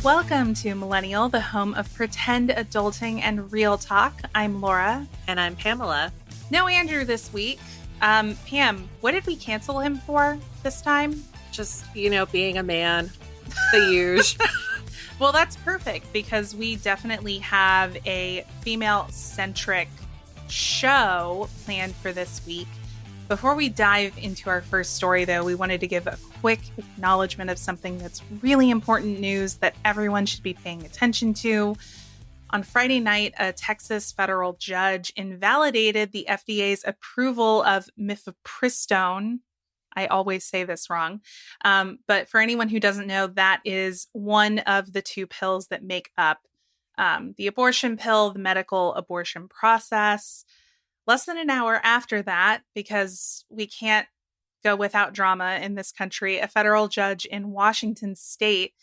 Welcome to Millennial, the home of pretend adulting and real talk. I'm Laura. And I'm Pamela. No Andrew this week. Pam, what did we cancel him for this time? Just, being a man. The huge. Well, that's perfect because we definitely have a female-centric show planned for this week. Before we dive into our first story, though, we wanted to give a quick acknowledgement of something that's really important news that everyone should be paying attention to. On Friday night, a Texas federal judge invalidated the FDA's approval of mifepristone. I always say this wrong. But for anyone who doesn't know, that is one of the two pills that make up the abortion pill, the medical abortion process. Less than an hour after that, because we can't go without drama in this country, a federal judge in Washington state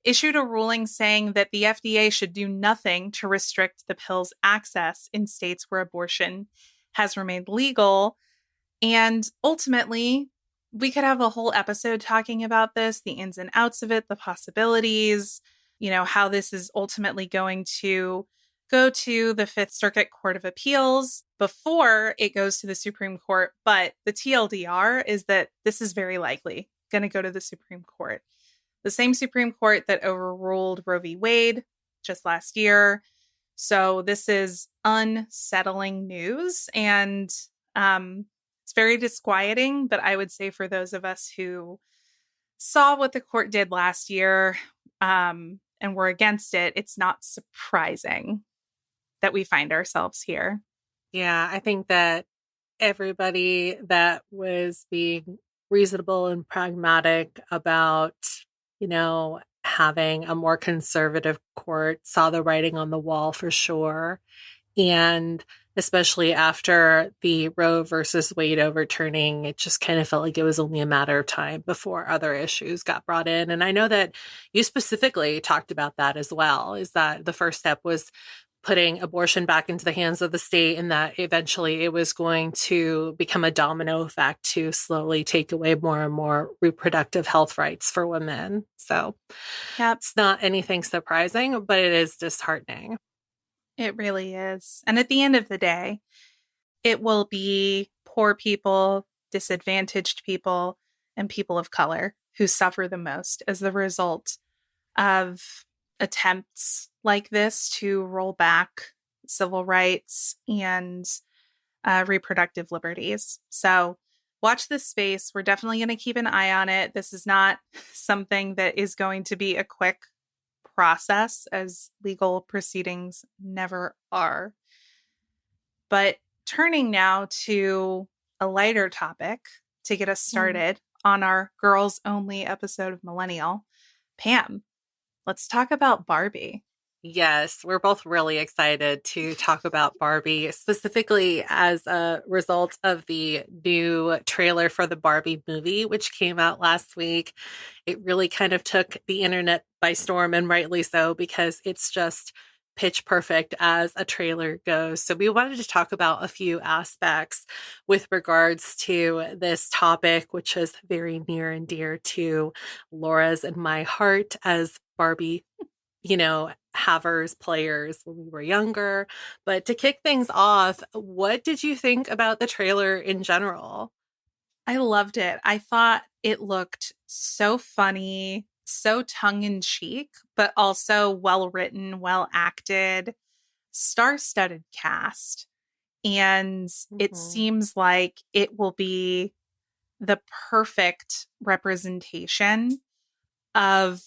issued a ruling saying that the FDA should do nothing to restrict the pill's access in states where abortion has remained legal. And ultimately, we could have a whole episode talking about this, the ins and outs of it, the possibilities, how this is ultimately going to go to the Fifth Circuit Court of Appeals before it goes to the Supreme Court. But the TLDR is that this is very likely going to go to the Supreme Court. The same Supreme Court that overruled Roe v. Wade just last year. So this is unsettling news, and it's very disquieting. But I would say for those of us who saw what the court did last year and were against it, it's not surprising that we find ourselves here. Yeah, I think that everybody that was being reasonable and pragmatic about, having a more conservative court saw the writing on the wall for sure. And especially after the Roe versus Wade overturning, it just kind of felt like it was only a matter of time before other issues got brought in. And I know that you specifically talked about that as well, is that the first step was putting abortion back into the hands of the state, and that eventually it was going to become a domino effect to slowly take away more and more reproductive health rights for women. So It's not anything surprising, but it is disheartening. It really is. And at the end of the day, it will be poor people, disadvantaged people, and people of color who suffer the most as the result of attempts like this to roll back civil rights and reproductive liberties. So watch this space. We're definitely going to keep an eye on it. This is not something that is going to be a quick process, as legal proceedings never are. But turning now to a lighter topic to get us started on our girls only episode of Millennial. Pam, let's talk about Barbie. Yes, we're both really excited to talk about Barbie, specifically as a result of the new trailer for the Barbie movie, which came out last week. It really kind of took the internet by storm, and rightly so, because it's just pitch perfect as a trailer goes. So we wanted to talk about a few aspects with regards to this topic, which is very near and dear to Laura's and my heart as Barbie, havers, players when we were younger. But to kick things off, what did you think about the trailer in general? I loved it. I thought it looked so funny, so tongue-in-cheek, but also well-written, well-acted, star-studded cast. And it seems like it will be the perfect representation of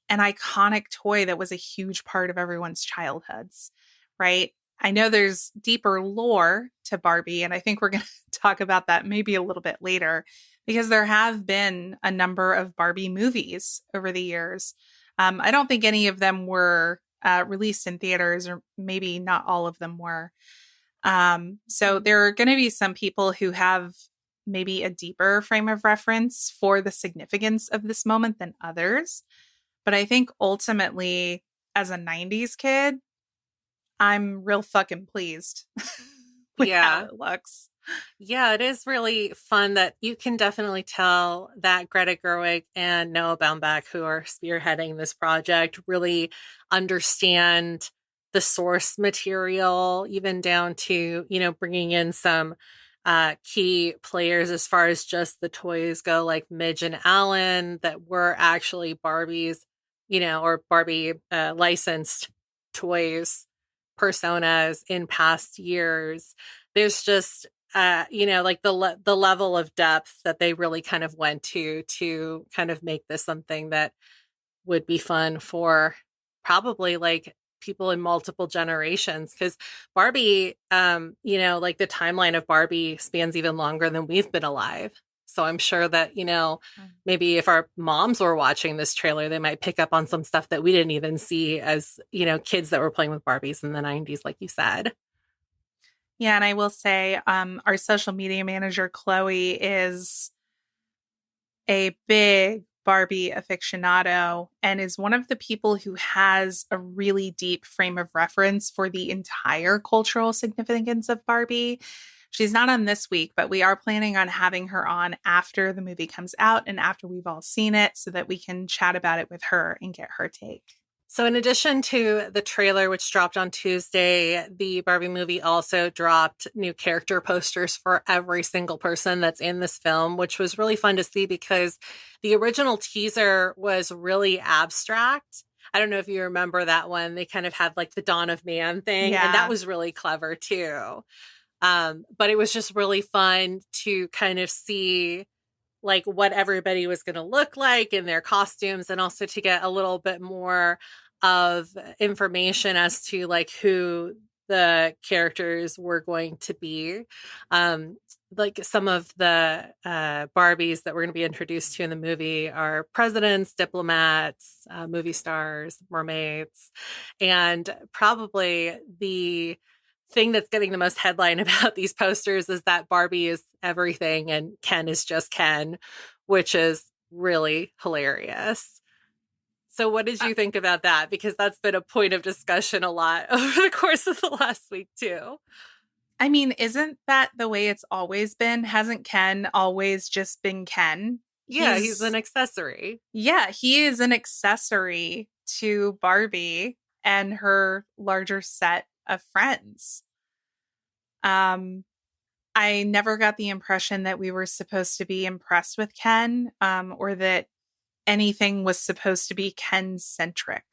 an iconic toy that was a huge part of everyone's childhoods, right? I know there's deeper lore to Barbie, and I think we're going to talk about that maybe a little bit later, because there have been a number of Barbie movies over the years. I don't think any of them were released in theaters, or maybe not all of them were. So there are going to be some people who have maybe a deeper frame of reference for the significance of this moment than others. But I think ultimately, as a 90s kid, I'm real fucking pleased with how it looks. Yeah, it is really fun that you can definitely tell that Greta Gerwig and Noah Baumbach, who are spearheading this project, really understand the source material, even down to, bringing in some key players as far as just the toys go, like Midge and Alan, that were actually Barbies, or Barbie licensed toys, personas in past years. There's just like the level of depth that they really kind of went to kind of make this something that would be fun for probably like people in multiple generations, because Barbie, like the timeline of Barbie spans even longer than we've been alive. So I'm sure that, maybe if our moms were watching this trailer, they might pick up on some stuff that we didn't even see as, kids that were playing with Barbies in the 90s, like you said. Yeah, and I will say, our social media manager, Chloe, is a big Barbie aficionado and is one of the people who has a really deep frame of reference for the entire cultural significance of Barbie. She's not on this week, but we are planning on having her on after the movie comes out and after we've all seen it so that we can chat about it with her and get her take. So, in addition to the trailer, which dropped on Tuesday, the Barbie movie also dropped new character posters for every single person that's in this film, which was really fun to see because the original teaser was really abstract. I don't know if you remember that one. They kind of had like the Dawn of Man thing, and that Yeah. was really clever too. But it was just really fun to kind of see like what everybody was going to look like in their costumes, and also to get a little bit more of information as to like who the characters were going to be. Like some of the Barbies that we're going to be introduced to in the movie are presidents, diplomats, movie stars, mermaids, and probably the thing that's getting the most headline about these posters is that Barbie is everything and Ken is just Ken, which is really hilarious. So what did you think about that? Because that's been a point of discussion a lot over the course of the last week too. I mean, isn't that the way it's always been? Hasn't Ken always just been Ken? Yeah, he's an accessory. Yeah, he is an accessory to Barbie and her larger set of friends. Um, I never got the impression that we were supposed to be impressed with Ken, or that anything was supposed to be Ken centric.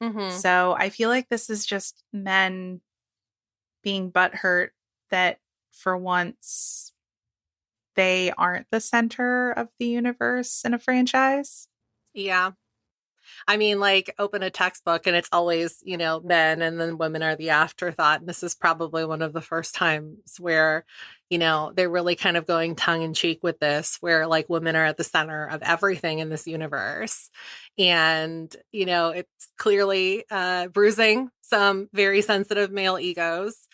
Mm-hmm. So I feel like this is just men being butthurt that for once they aren't the center of the universe in a franchise. Yeah. I mean, like, open a textbook and it's always, men, and then women are the afterthought. And this is probably one of the first times where, they're really kind of going tongue in cheek with this, where like women are at the center of everything in this universe. And, it's clearly bruising some very sensitive male egos.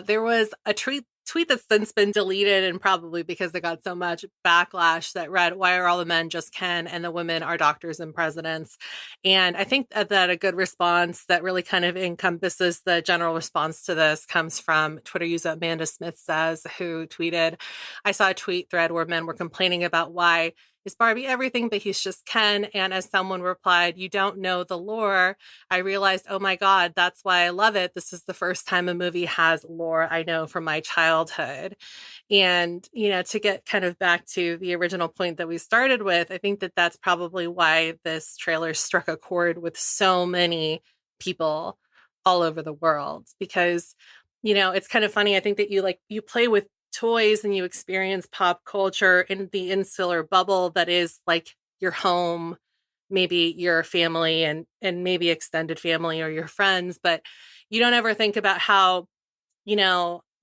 There was a tweet that's since been deleted, and probably because it got so much backlash, that read, "Why are all the men just Ken and the women are doctors and presidents?" And I think that a good response that really kind of encompasses the general response to this comes from Twitter user Amanda Smith Says, who tweeted, "I saw a tweet thread where men were complaining about why is Barbie everything, but he's just Ken. And as someone replied, you don't know the lore, I realized, oh my God, that's why I love it. This is the first time a movie has lore I know from my childhood." And, to get kind of back to the original point that we started with, I think that that's probably why this trailer struck a chord with so many people all over the world. Because, it's kind of funny. I think that you play with toys and you experience pop culture in the insular bubble that is like your home, maybe your family and maybe extended family or your friends, but you don't ever think about how,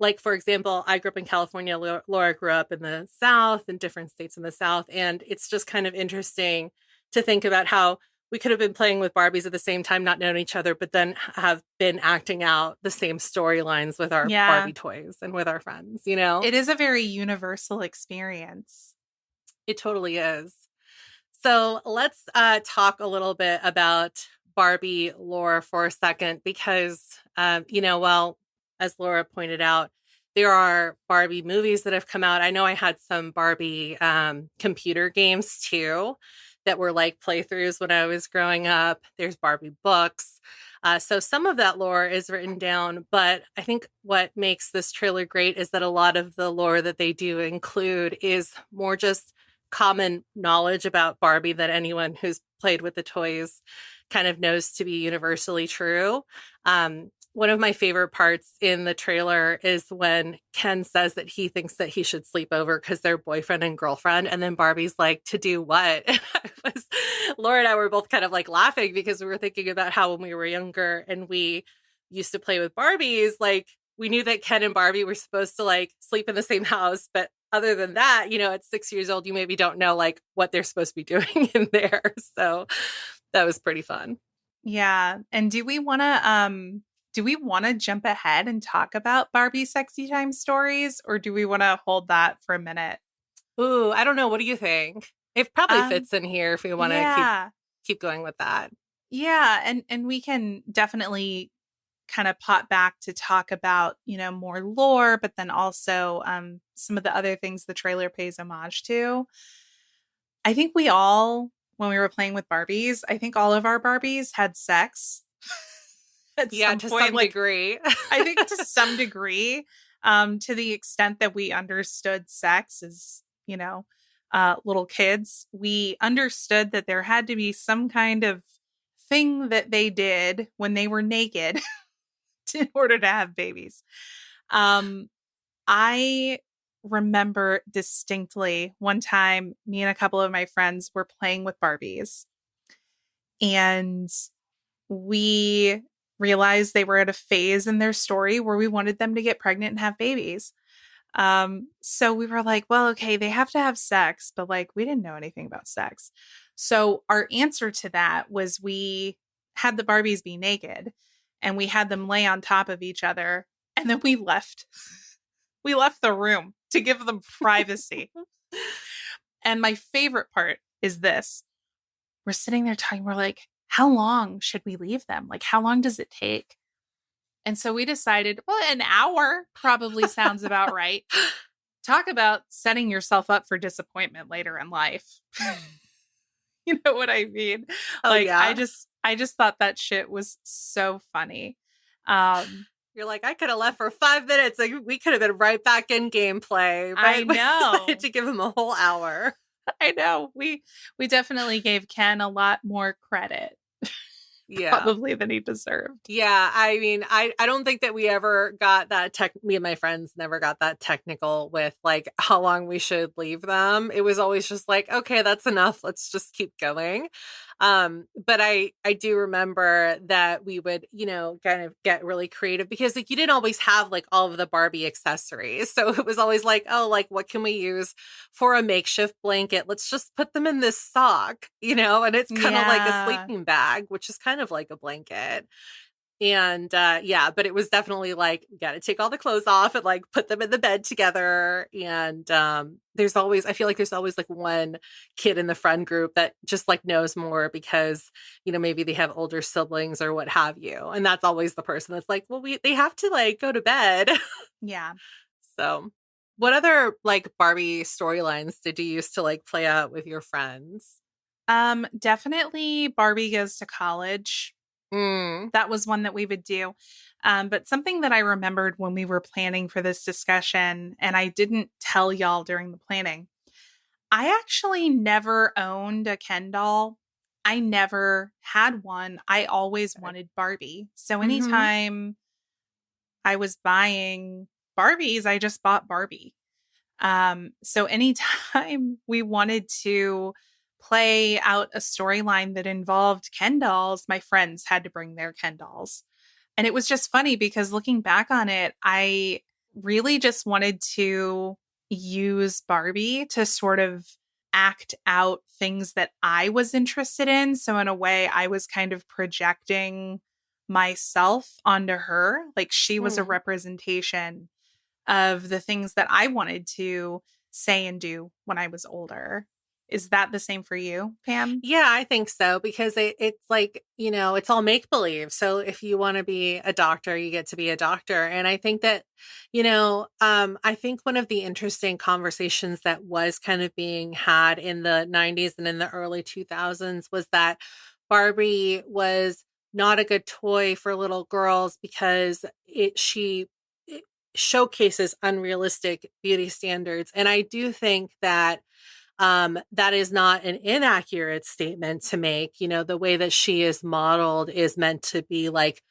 like, for example, I grew up in California. Laura grew up in the South, in different states in the South. And it's just kind of interesting to think about how we could have been playing with Barbies at the same time, not knowing each other, but then have been acting out the same storylines with our Yeah, Barbie toys and with our friends, it is a very universal experience. It totally is. So let's talk a little bit about Barbie lore for a second, because, well, as Laura pointed out, there are Barbie movies that have come out. I know I had some Barbie computer games too that were like playthroughs when I was growing up. There's Barbie books. So some of that lore is written down, but I think what makes this trailer great is that a lot of the lore that they do include is more just common knowledge about Barbie that anyone who's played with the toys kind of knows to be universally true. One of my favorite parts in the trailer is when Ken says that he thinks that he should sleep over because they're boyfriend and girlfriend. And then Barbie's like, to do what? And Laura and I were both kind of like laughing because we were thinking about how when we were younger and we used to play with Barbies, like we knew that Ken and Barbie were supposed to like sleep in the same house. But other than that, at 6 years old, you maybe don't know like what they're supposed to be doing in there. So that was pretty fun. Yeah. And do we want to jump ahead and talk about Barbie sexy time stories, or do we want to hold that for a minute? Ooh, I don't know. What do you think? It probably fits in here if we want to keep going with that. Yeah, and we can definitely kind of pop back to talk about, more lore, but then also some of the other things the trailer pays homage to. I think when we were playing with Barbies, I think all of our Barbies had sex. To some degree. I think to some degree, to the extent that we understood sex as, little kids, we understood that there had to be some kind of thing that they did when they were naked in order to have babies. I remember distinctly one time me and a couple of my friends were playing with Barbies, and we realized they were at a phase in their story where we wanted them to get pregnant and have babies. So we were like, well, okay, they have to have sex, but like we didn't know anything about sex. So our answer to that was we had the Barbies be naked and we had them lay on top of each other, and then we left. We left the room to give them privacy. And my favorite part is this. We're sitting there talking, we're like, how long should we leave them? Like, how long does it take? And so we decided, well, an hour probably sounds about right. Talk about setting yourself up for disappointment later in life. You know what I mean? Oh, like, yeah. I just thought that shit was so funny. You're like, I could have left for 5 minutes. Like, we could have been right back in gameplay. Right? I know. We to give him a whole hour. I know. We definitely gave Ken a lot more credit. Yeah. Probably than he deserved. Yeah. I mean, I don't think that we ever got that me and my friends never got that technical with like how long we should leave them. It was always just like, okay, that's enough. Let's just keep going. But I do remember that we would, kind of get really creative because like you didn't always have like all of the Barbie accessories. So it was always like, oh, like what can we use for a makeshift blanket? Let's just put them in this sock, and it's kind of like a sleeping bag, which is kind of like a blanket. And but it was definitely like, you got to take all the clothes off and like put them in the bed together. And I feel like there's always like one kid in the friend group that just like knows more because, maybe they have older siblings or what have you. And that's always the person that's like, well, they have to like go to bed. Yeah. So what other like Barbie storylines did you used to like play out with your friends? Definitely Barbie Goes to College. That was one that we would do. But something that I remembered when we were planning for this discussion, and I didn't tell y'all during the planning, I actually never owned a Ken doll. I never had one. I always wanted Barbie. So anytime I was buying Barbies, I just bought Barbie. So anytime we wanted to play out a storyline that involved Ken dolls, my friends had to bring their Ken dolls. And it was just funny because looking back on it, I really just wanted to use Barbie to sort of act out things that I was interested in. So in a way, I was kind of projecting myself onto her. Like she was a representation of the things that I wanted to say and do when I was older. Is that the same for you, Pam? Yeah, I think so because it's like, it's all make believe. So if you want to be a doctor, you get to be a doctor. And I think that, I think one of the interesting conversations that was kind of being had in the 90s and in the early 2000s was that Barbie was not a good toy for little girls because it showcases unrealistic beauty standards. And I do think that that is not an inaccurate statement to make. The way that she is modeled is meant to be like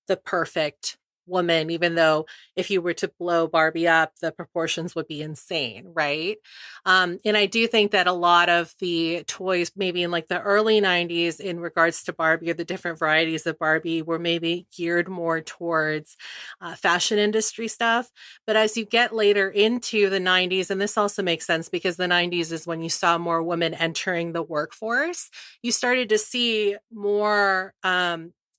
the perfect woman, even though if you were to blow Barbie up, the proportions would be insane, right? And I do think that a lot of the toys, maybe in like the early 90s, in regards to Barbie or the different varieties of Barbie, were maybe geared more towards fashion industry stuff. But as you get later into the 90s, and this also makes sense because the 90s is when you saw more women entering the workforce, you started to see more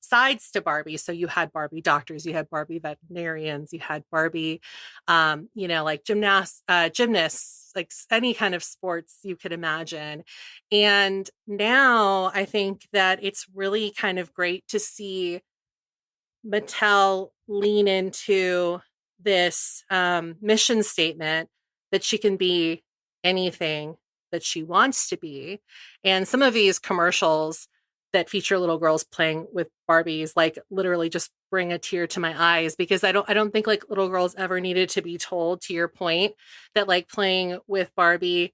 sides to Barbie. So you had Barbie doctors, you had Barbie veterinarians, you had Barbie, like gymnasts, like any kind of sports you could imagine. And now I think that it's really kind of great to see Mattel lean into this mission statement that she can be anything that she wants to be. And some of these commercials that feature little girls playing with Barbies, like literally just bring a tear to my eyes because I don't think like little girls ever needed to be told, to your point, that like playing with Barbie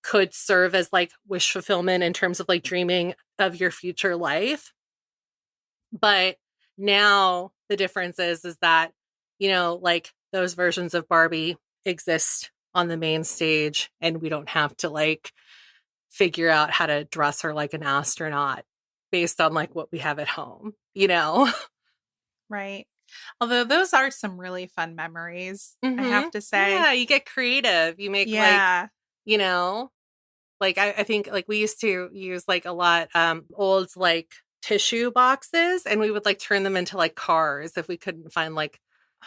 could serve as like wish fulfillment in terms of like dreaming of your future life. But now the difference is that, like those versions of Barbie exist on the main stage and we don't have to like figure out how to dress her like an astronaut based on like what we have at home. Right. Although those are some really fun memories, I Mm-hmm. have to say. Yeah, you get creative. You make like, Yeah. you know, like I think like we used to use like a lot old like tissue boxes and we would like turn them into like cars if we couldn't find like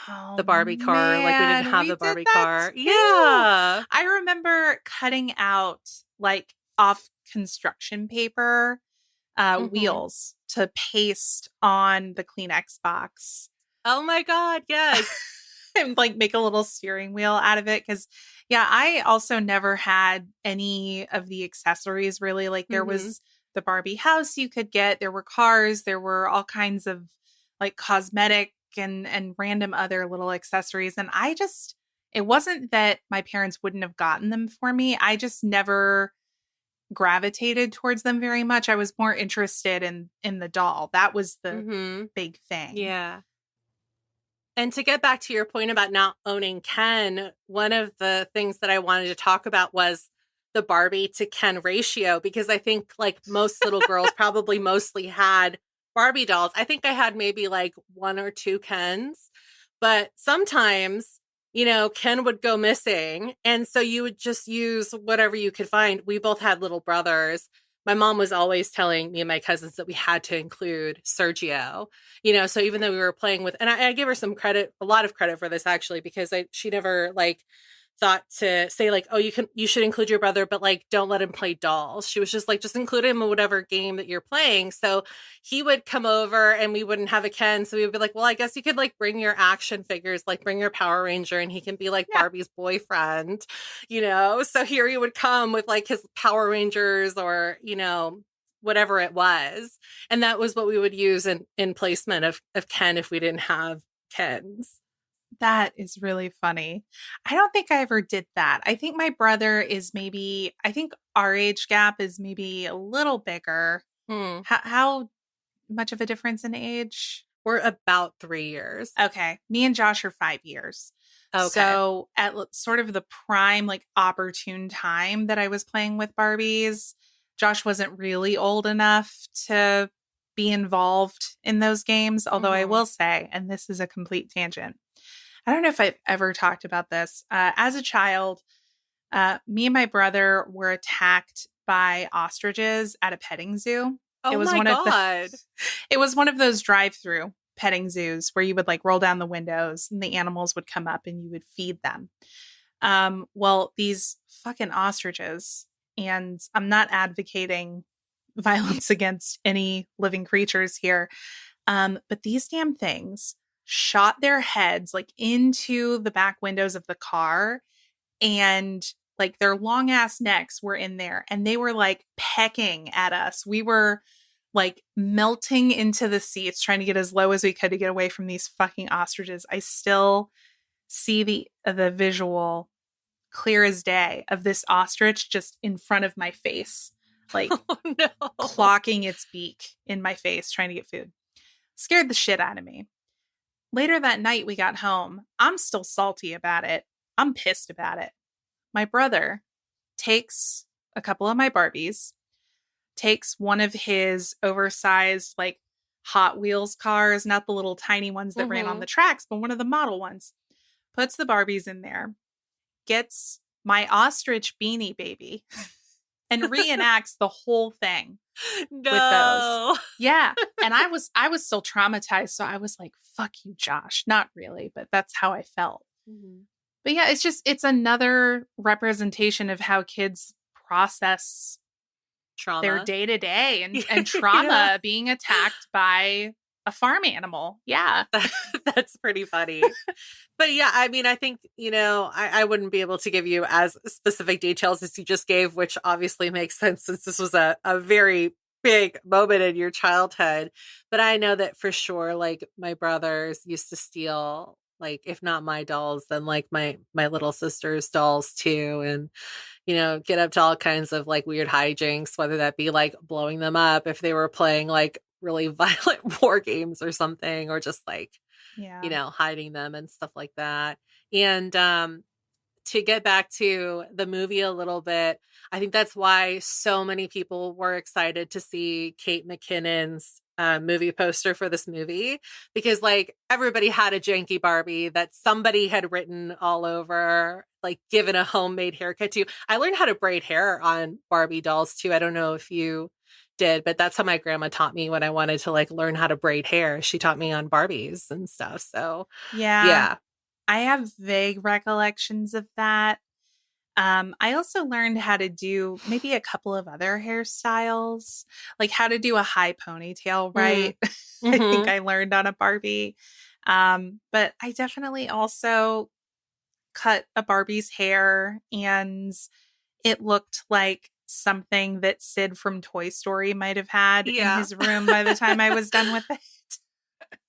Oh the Barbie car, like we didn't man, have we the did Barbie that car. too. Yeah. I remember cutting out like off construction paper Mm-hmm. wheels to paste on the Kleenex box Oh my God, yes. and like make a little steering wheel out of it. Cause yeah, I also never had any of the accessories really. Like there Mm-hmm. was the Barbie house you could get, there were cars, there were all kinds of like cosmetic and random other little accessories. And I just, it wasn't that my parents wouldn't have gotten them for me. I just never gravitated towards them very much. I was more interested in the doll. That was the Mm-hmm. big thing. Yeah. And to get back to your point about not owning Ken, one of the things that I wanted to talk about was the Barbie to Ken ratio, because I think like most little girls probably mostly had Barbie dolls. I think I had maybe like one or two Kens, but sometimes, Ken would go missing. And so you would just use whatever you could find. We both had little brothers. My mom was always telling me and my cousins that we had to include Sergio. So even though we were playing with, and I give her some credit, a lot of credit for this actually, because she never like thought to say like, oh, you should include your brother, but like, don't let him play dolls. She was just like, just include him in whatever game that you're playing. So he would come over and we wouldn't have a Ken. So we would be like, well, I guess you could like bring your action figures, like bring your Power Ranger and he can be like Yeah. Barbie's boyfriend, So here he would come with like his Power Rangers or, whatever it was. And that was what we would use in placement of Ken if we didn't have Kens. That is really funny. I don't think I ever did that. I think my brother is I think our age gap is maybe a little bigger. Hmm. How much of a difference in age? We're about 3 years. Okay. Me and Josh are 5 years. Okay. So at sort of the prime, like opportune time that I was playing with Barbies, Josh wasn't really old enough to be involved in those games. Although I Mm-hmm. will say, and this is a complete tangent, I don't know if I've ever talked about this. As a child, me and my brother were attacked by ostriches at a petting zoo. It Oh was my one of the God. it was one of those drive-through petting zoos where you would like roll down the windows and the animals would come up and you would feed them. Well, these fucking ostriches and I'm not advocating violence against any living creatures here. But these damn things shot their heads like into the back windows of the car, and like their long ass necks were in there, and they were like pecking at us. We were like melting into the seats trying to get as low as we could to get away from these fucking ostriches. I still see the visual clear as day of this ostrich just in front of my face, like Oh, no. clocking its beak in my face trying to get food. Scared the shit out of me. Later that night we got home. I'm still salty about it. I'm pissed about it. My brother takes a couple of my Barbies, takes one of his oversized like Hot Wheels cars, not the little tiny ones that ran on the tracks, but one of the model ones, puts the Barbies in there, gets my ostrich beanie baby and reenacts the whole thing with those. No. Yeah. And I was still traumatized. So I was like, fuck you, Josh. Not really, but that's how I felt. But yeah, it's another representation of how kids process Trauma. their day to day and trauma Yeah. being attacked by a farm animal. Yeah. That's pretty funny. But yeah, I mean, I think, I wouldn't be able to give you as specific details as you just gave, which obviously makes sense since this was a very big moment in your childhood. But I know that for sure, like my brothers used to steal, like, if not my dolls, then like my little sister's dolls too. And, get up to all kinds of like weird hijinks, whether that be like blowing them up if they were playing like really violent war games or something, or just like, hiding them and stuff like that. And to get back to the movie a little bit, I think that's why so many people were excited to see Kate McKinnon's movie poster for this movie, because like everybody had a janky Barbie that somebody had written all over, like given a homemade haircut to. I learned how to braid hair on Barbie dolls too. I don't know if you did, but that's how my grandma taught me when I wanted to like learn how to braid hair. She taught me on Barbies and stuff. So yeah. I have vague recollections of that. I also learned how to do maybe a couple of other hairstyles, like how to do a high ponytail, right? Mm-hmm. I think I learned on a Barbie. But I definitely also cut a Barbie's hair, and it looked like something that Sid from Toy Story might have had in his room by the time I was done with it.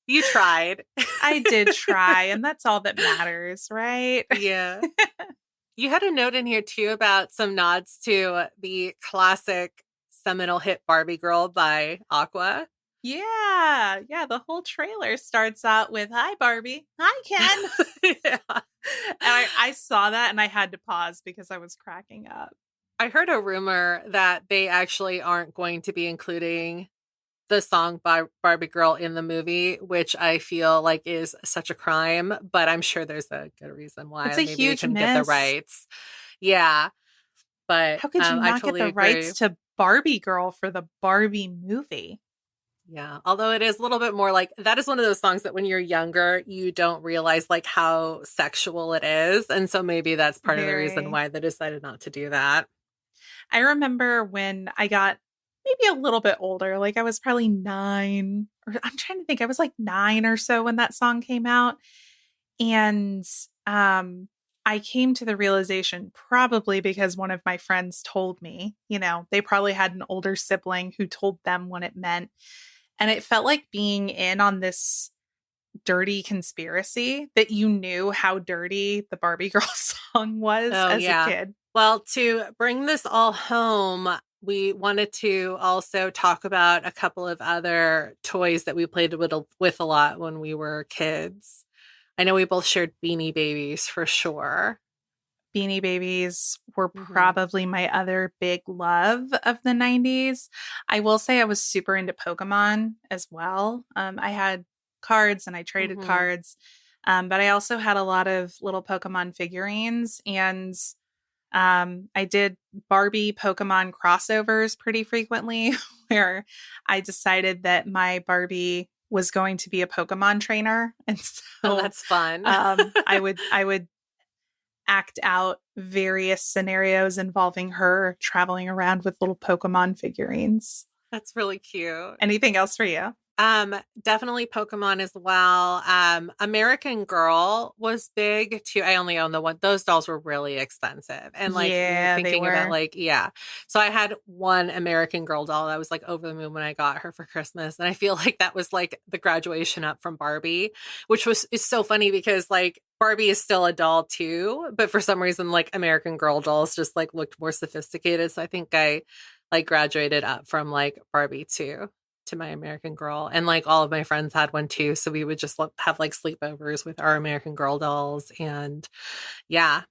You tried. I did try, and that's all that matters, right? Yeah. You had a note in here too about some nods to the classic seminal hit Barbie Girl by Aqua. Yeah. The whole trailer starts out with, "Hi, Barbie. Hi, Ken." Yeah. And I saw that and I had to pause because I was cracking up. I heard a rumor that they actually aren't going to be including the song by Barbie Girl in the movie, which I feel like is such a crime, but I'm sure there's a good reason why. It's a Maybe huge they couldn't miss. get the rights. Yeah. But how could you not totally get the agree. rights to Barbie Girl for the Barbie movie? Yeah. Although it is a little bit more like, that is one of those songs that when you're younger, you don't realize like how sexual it is. And so maybe that's part of the reason why they decided not to do that. I remember when I got maybe a little bit older, like I was probably 9, or I'm trying to think, I was like 9 or so when that song came out. And I came to the realization, probably because one of my friends told me, they probably had an older sibling who told them what it meant. And it felt like being in on this dirty conspiracy that you knew how dirty the Barbie Girl song was as a kid. Well, to bring this all home, we wanted to also talk about a couple of other toys that we played with a lot when we were kids. I know we both shared Beanie Babies for sure. Beanie Babies were probably my other big love of the 90s. I will say I was super into Pokemon as well. I had cards and I traded cards, but I also had a lot of little Pokemon figurines, and I did Barbie Pokemon crossovers pretty frequently where I decided that my Barbie was going to be a Pokemon trainer. And so that's fun. I would act out various scenarios involving her traveling around with little Pokemon figurines. That's really cute. Anything else for you? Definitely Pokemon as well. American Girl was big too. I only own the one. Those dolls were really expensive. And like you're Yeah, they thinking about were. like, yeah. So I had one American Girl doll that was like over the moon when I got her for Christmas. And I feel like that was like the graduation up from Barbie, which is so funny because like Barbie is still a doll too, but for some reason like American Girl dolls just like looked more sophisticated. So I think I like graduated up from like Barbie too to my American Girl. And like all of my friends had one too. So we would just have like sleepovers with our American Girl dolls. And yeah,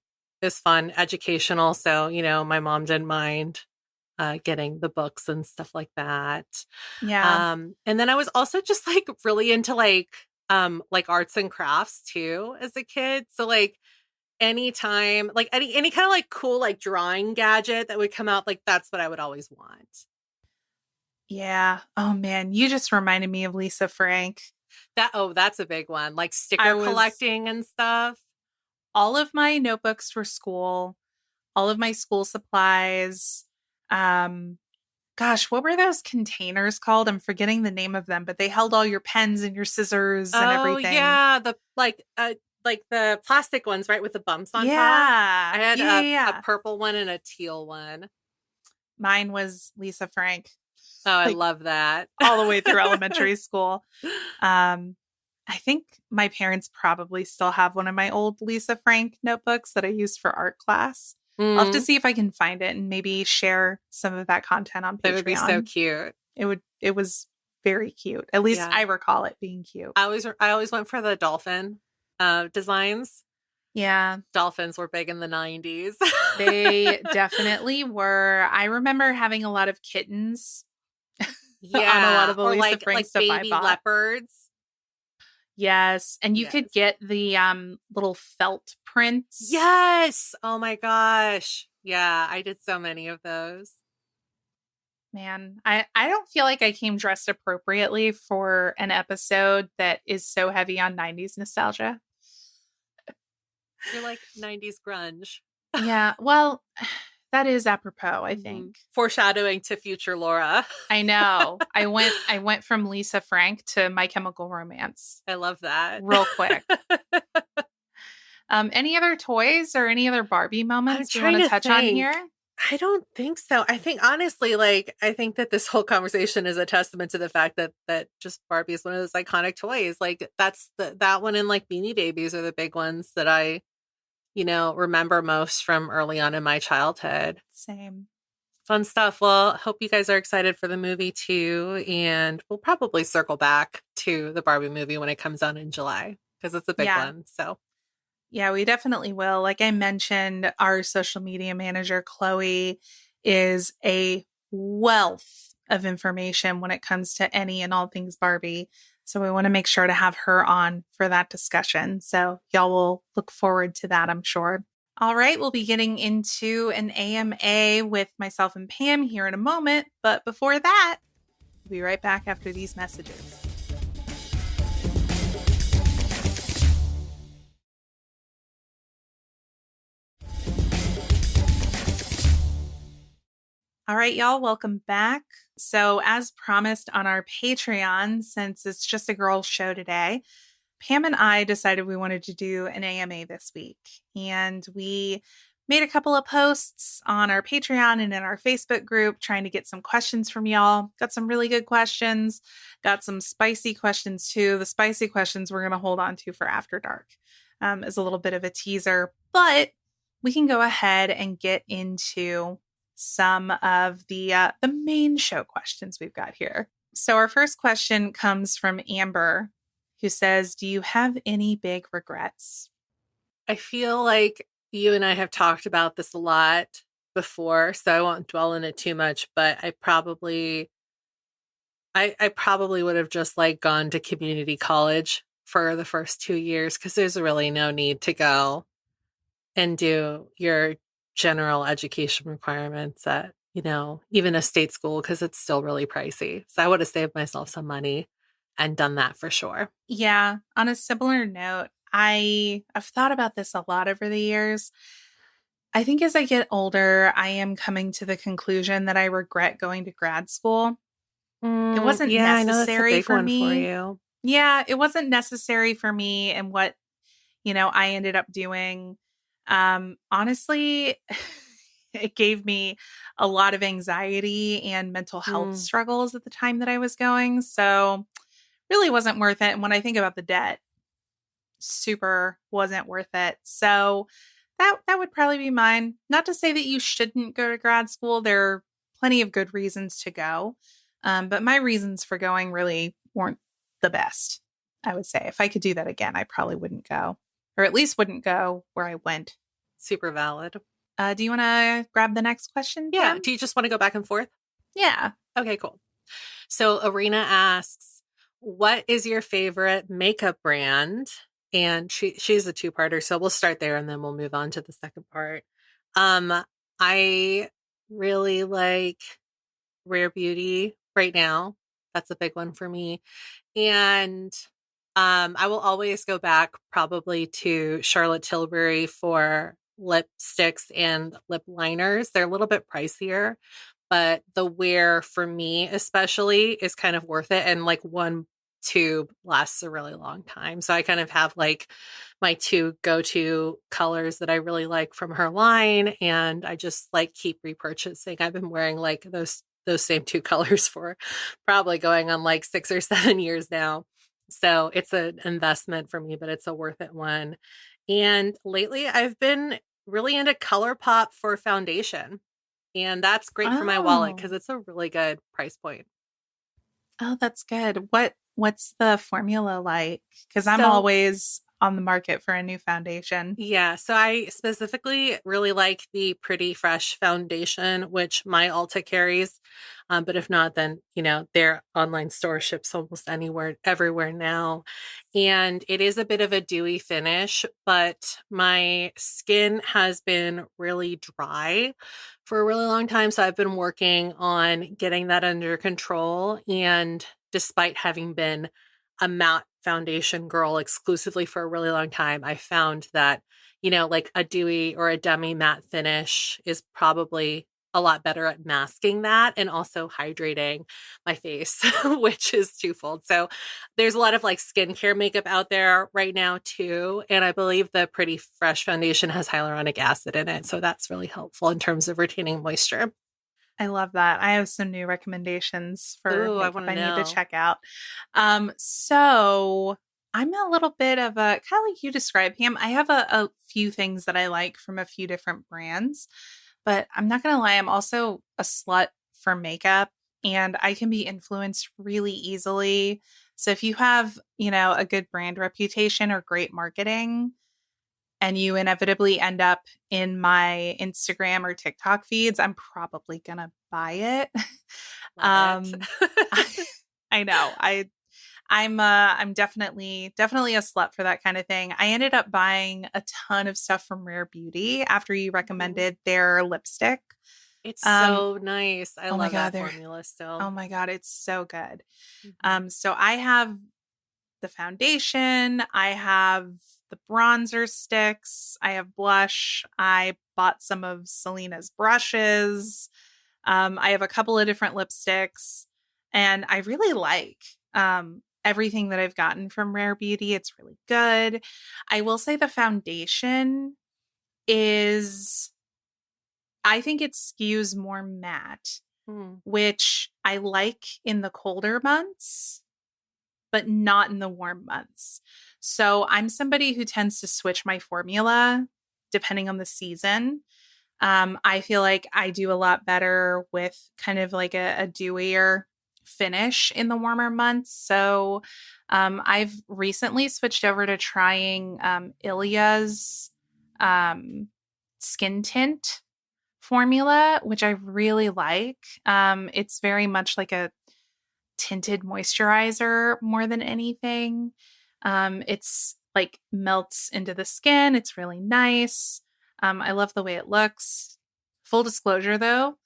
it was fun, educational. So, you know, my mom didn't mind getting the books and stuff like that. Yeah. And then I was also just like really into like arts and crafts too as a kid. So like anytime, like any kind of like cool like drawing gadget that would come out, like that's what I would always want. Yeah. Oh man, you just reminded me of Lisa Frank. That's a big one. Like I sticker was collecting and stuff. all of my notebooks for school, all of my school supplies. Um, gosh, what were those containers called? I'm forgetting the name of them, but they held all your pens and your scissors and Oh everything. yeah, the like the plastic ones, right, with the bumps on top. I Yeah. had Yeah, a yeah. purple one and a teal one. Mine was Lisa Frank, Oh, I like love that. all the way through elementary school. Um, I think my parents probably still have one of my old Lisa Frank notebooks that I used for art class. I'll have to Mm, see if I can find it and maybe share some of that content on that would be so Patreon. cute. It was very cute. At least Yeah. I recall it being cute. I always went for the dolphin designs. Yeah, Dolphins were big in the 90s. they definitely were. I remember having a lot of kittens on a lot Yeah, of the or Lisa Frank like stuff I baby bought. leopards. Yes, and you could Yes. get the little felt prints. Yes. Oh my gosh. Yeah, I did so many of those. Man, I don't feel like I came dressed appropriately for an episode that is so heavy on 90s nostalgia. You're like 90s grunge. Yeah, well, that is apropos, I Mhm. think. Foreshadowing to future Laura. I know. I went from Lisa Frank to My Chemical Romance I love that. real quick. Any other toys or any other Barbie I'm moments we want trying to to touch on think. here? I don't think so. I think honestly, like I think that this whole conversation is a testament to the fact that just Barbie is one of those iconic toys. Like that's that one and like Beanie Babies are the big ones that I, remember most from early on in my childhood. Same. Fun stuff. Well, hope you guys are excited for the movie too, and we'll probably circle back to the Barbie movie when it comes out in July because it's a big Yeah. one. So Yeah, we definitely will. Like I mentioned, our social media manager, Chloe, is a wealth of information when it comes to any and all things Barbie. So we want to make sure to have her on for that discussion. So y'all will look forward to that, I'm sure. All right, we'll be getting into an AMA with myself and Pam here in a moment. But before that, we'll be right back after these messages. All right, y'all, welcome back. So, as promised on our Patreon, since it's just a girls' show today, Pam and I decided we wanted to do an AMA this week. And we made a couple of posts on our Patreon and in our Facebook group trying to get some questions from y'all. Got some really good questions, got some spicy questions too. The spicy questions we're going to hold on to for After Dark as a little bit of a teaser. But we can go ahead and get into some of the main show questions we've got here. So our first question comes from Amber, who says, "Do you have any big regrets?" I feel like you and I have talked about this a lot before, so I won't dwell in it too much, but I probably would have just like gone to community college for the first 2 years because there's really no need to go and do your general education requirements at, even a state school because it's still really pricey. So I would have saved myself some money and done that for sure. Yeah, on a similar note, I've thought about this a lot over the years. I think as I get older, I am coming to the conclusion that I regret going to grad school. It wasn't Yeah, I know that's a necessary big for one for me. you. Yeah, it wasn't necessary for me and what, I ended up doing. Honestly, it gave me a lot of anxiety and mental health Mm, struggles at the time that I was going. So, really wasn't worth it. And when I think about the debt, super wasn't worth it. So that would probably be mine. Not to say that you shouldn't go to grad school. There are plenty of good reasons to go. But my reasons for going really weren't the best. I would say if I could do that again, I probably wouldn't go, or at least wouldn't go where I went. super valid. Do you want to grab the next question, Yeah. Kim? Do you just want to go back and forth? Yeah. Okay, cool. So Arena asks, what is your favorite makeup brand? And she's a two-parter, so we'll start there and then we'll move on to the second part. Um, I really like Rare Beauty right now. That's a big one for me. And I will always go back probably to Charlotte Tilbury for lipsticks and lip liners. They're a little bit pricier, but the wear for me especially is kind of worth it. And like one tube lasts a really long time. So I kind of have like my two go-to colors that I really like from her line. And I just like keep repurchasing. I've been wearing like those same two colors for probably going on like 6 or 7 years now. So it's an investment for me, but it's a worth it one. And lately I've been really into ColourPop for foundation. And that's great for my wallet because Oh. it's a really good price point. Oh, that's good. What's the formula like? Because I'm So always on the market for a new foundation. yeah, so I specifically really like the Pretty Fresh foundation, which my Ulta carries. But if not, then their online store ships almost anywhere, everywhere now. And it is a bit of a dewy finish, but my skin has been really dry for a really long time. So I've been working on getting that under control. And despite having been a matte foundation girl exclusively for a really long time, I found that, like a dewy or a demi matte finish is probably a lot better at masking that and also hydrating my face, which is twofold. So there's a lot of like skincare makeup out there right now too. And I believe the Pretty Fresh foundation has hyaluronic acid in it. So that's really helpful in terms of retaining moisture. I love that. I have some new recommendations for Ooh, I makeup want to I need to know. check out. So I'm a little bit of a kind of like you described, Pam. I have a few things that I like from a few different brands, but I'm not gonna lie, I'm also a slut for makeup and I can be influenced really easily. So if you have, a good brand reputation or great marketing, and you inevitably end up in my Instagram or TikTok feeds, I'm probably gonna buy it. Love it. um, I, I know. I'm definitely a slut for that kind of thing. I ended up buying a ton of stuff from Rare Beauty after you Mhm. recommended their lipstick. It's Um, so nice. I oh my love god, that they're formula still. oh my god, it's so good. Mhm. So I have the foundation, I have the bronzer sticks, I have blush. I bought some of Selena's brushes. I have a couple of different lipsticks, and I really like everything that I've gotten from Rare Beauty. It's really good. I will say the foundation is, I think it skews more matte, Mm. which I like in the colder months but not in the warm months. So I'm somebody who tends to switch my formula depending on the season. I feel like I do a lot better with kind of like a dewier finish in the warmer months. So I've recently switched over to trying Ilia's um, skin tint formula, which I really like. It's very much like a tinted moisturizer more than anything. It's like melts into the skin. It's really nice. I love the way it looks. Full disclosure though,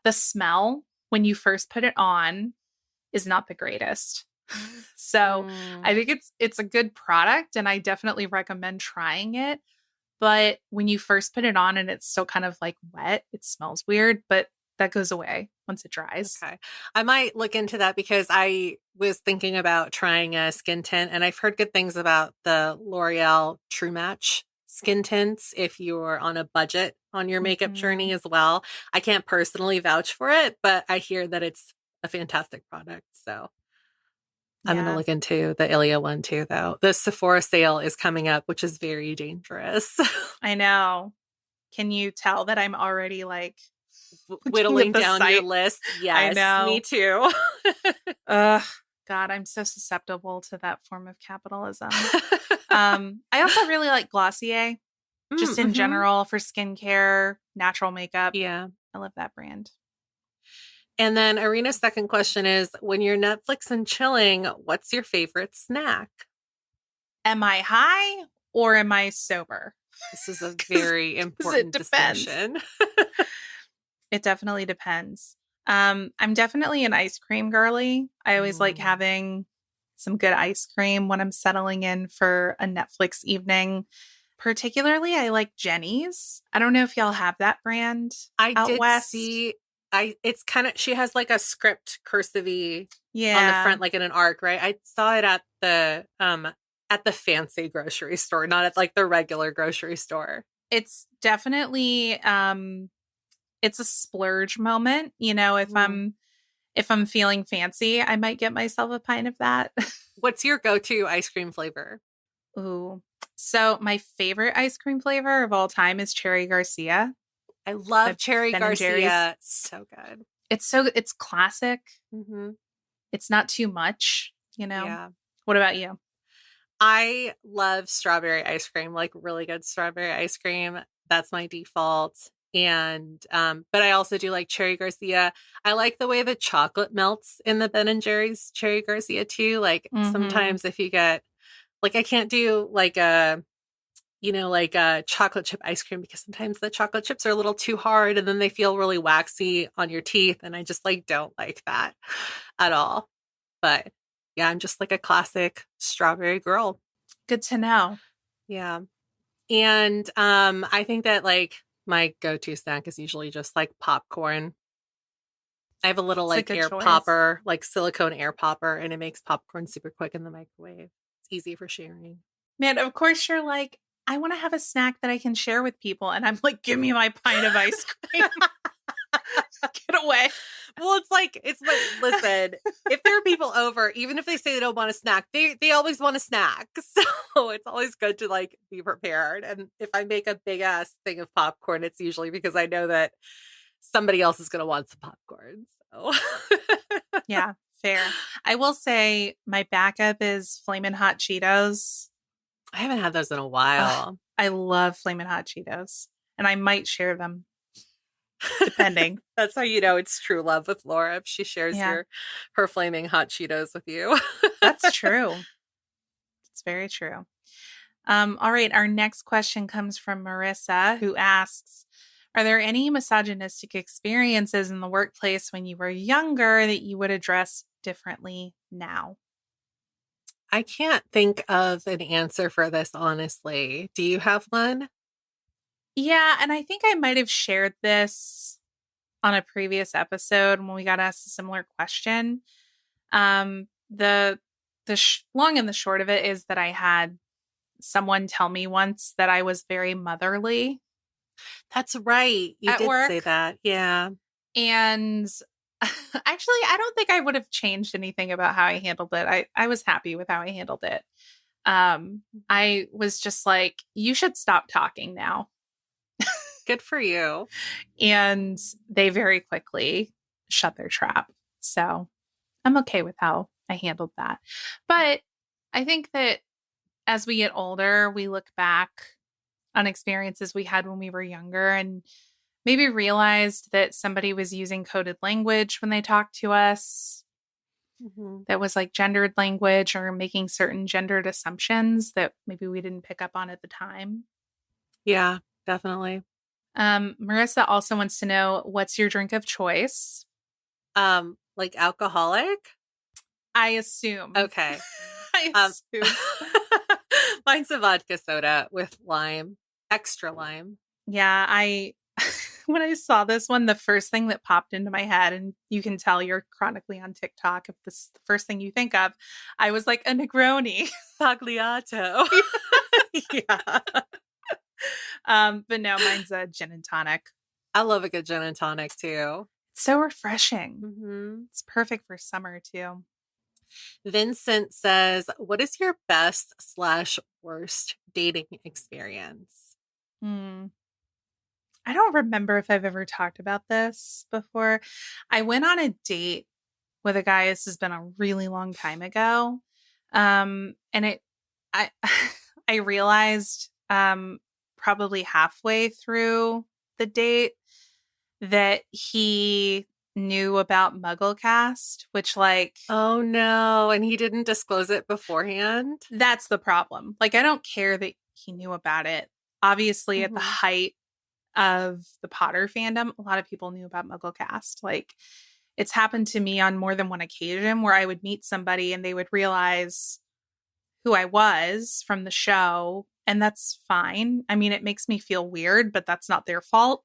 the smell when you first put it on is not the greatest. So Mm, I think it's a good product and I definitely recommend trying it. But when you first put it on and it's still kind of like wet, it smells weird, but that goes away once it dries. okay. I might look into that because I was thinking about trying a skin tint and I've heard good things about the L'Oreal True Match skin tints if you're on a budget on your makeup Mhm. journey as well. I can't personally vouch for it, but I hear that it's a fantastic product. So I'm going to Yeah, look into the Ilia one too, though. The Sephora sale is coming up, which is very dangerous. I know. Can you tell that I'm already like looking at Whittling the down your site? list. I Yes, me know. too. Ugh, God, I'm so susceptible to that form of capitalism. I also really like Glossier, just in Mm-hmm. general for skincare, natural makeup. Yeah. I love that brand. And then Arena's second question is when you're Netflix and chilling, what's your favorite snack? Am I high or am I sober? This is a Because very it important depends. distinction. It definitely depends. I'm definitely an ice cream girly. I always like Mm. having some good ice cream when I'm settling in for a Netflix evening. Particularly, I like Jenny's. I don't know if y'all have that brand I out did west. see it's kind of she has like a script cursive on the Yeah, front, like in an arc, right? I saw it at the fancy grocery store, not at like the regular grocery store. it's definitely it's a splurge moment. Mhm. If I'm feeling fancy, I might get myself a pint of that. What's your go-to ice cream flavor? Ooh. So my favorite ice cream flavor of all time is Cherry Garcia I love by Cherry Ben and Jerry's. Garcia. So good. It's classic. Hmm. It's not too much. Yeah. What about you? I love strawberry ice cream, like really good strawberry ice cream. That's my default. And but I also do like Cherry Garcia. I like the way the chocolate melts in the Ben and Jerry's Cherry Garcia too. Like Mhm. sometimes if you get like I can't do like a chocolate chip ice cream because sometimes the chocolate chips are a little too hard and then they feel really waxy on your teeth and I just like don't like that at all. But yeah, I'm just like a classic strawberry girl. Good to know. Yeah. And I think that like my go-to snack is usually just like popcorn. I have a little It's a like good air choice. popper, like silicone air popper, and it makes popcorn super quick in the microwave. It's easy for sharing. Man, of course you're like, I want to have a snack that I can share with people. And I'm like, give me my pint of ice cream. Get away. Well, listen, if there are people over, even if they say they don't want a snack, they always want a snack. So it's always good to like be prepared. And if I make a big ass thing of popcorn, it's usually because I know that somebody else is gonna want some popcorn. So Yeah, fair. I will say my backup is Flamin' Hot Cheetos. I haven't had those in a Ugh, while. I love Flamin' Hot Cheetos. And I might share them, depending. That's how you know it's true love with Laura if she shares Yeah, her flaming hot Cheetos with you. that's true. It's very true. All right, our next question comes from Marissa, who asks, are there any misogynistic experiences in the workplace when you were younger that you would address differently now? I can't think of an answer for this, honestly. Do you have one? Yeah, and I think I might have shared this on a previous episode when we got asked a similar question. The long and the short of it is that I had someone tell me once that I was very motherly That's right. You at did say work. that. Yeah. And actually, I don't think I would have changed anything about how I handled it. I was happy with how I handled it. I was just like, you should stop talking now. Good for you. And they very quickly shut their trap. So I'm okay with how I handled that. But I think that as we get older, we look back on experiences we had when we were younger and maybe realized that somebody was using coded language when they talked to us Mhm. that was like gendered language or making certain gendered assumptions that maybe we didn't pick up on at the time. Yeah, definitely. Marissa also wants to know what's your drink of choice? Like alcoholic? I assume. Okay. I Um, assume. mine's a vodka soda with lime, extra lime. Yeah, I when I saw this one, the first thing that popped into my head, and you can tell you're chronically on TikTok if this is the first thing you think of, I was like, a Negroni. Pagliato. Yeah. But no, mine's a gin and tonic. I love a good gin and tonic too. It's so refreshing. Hmm. It's perfect for summer too. Vincent says, what is your best slash worst dating experience? Hmm. I don't remember if I've ever talked about this before. I went on a date with a guy. This has been a really long time ago. And I, I realized, probably halfway through the date that he knew about MuggleCast, which like, Oh no. And he didn't disclose it beforehand? that's the problem. Like, I don't care that he knew about it. Obviously, at the Hmm. height of the Potter fandom, a lot of people knew about MuggleCast. Like, it's happened to me on more than one occasion where I would meet somebody and they would realize who I was from the show, and that's fine. I mean, it makes me feel weird, but that's not their fault.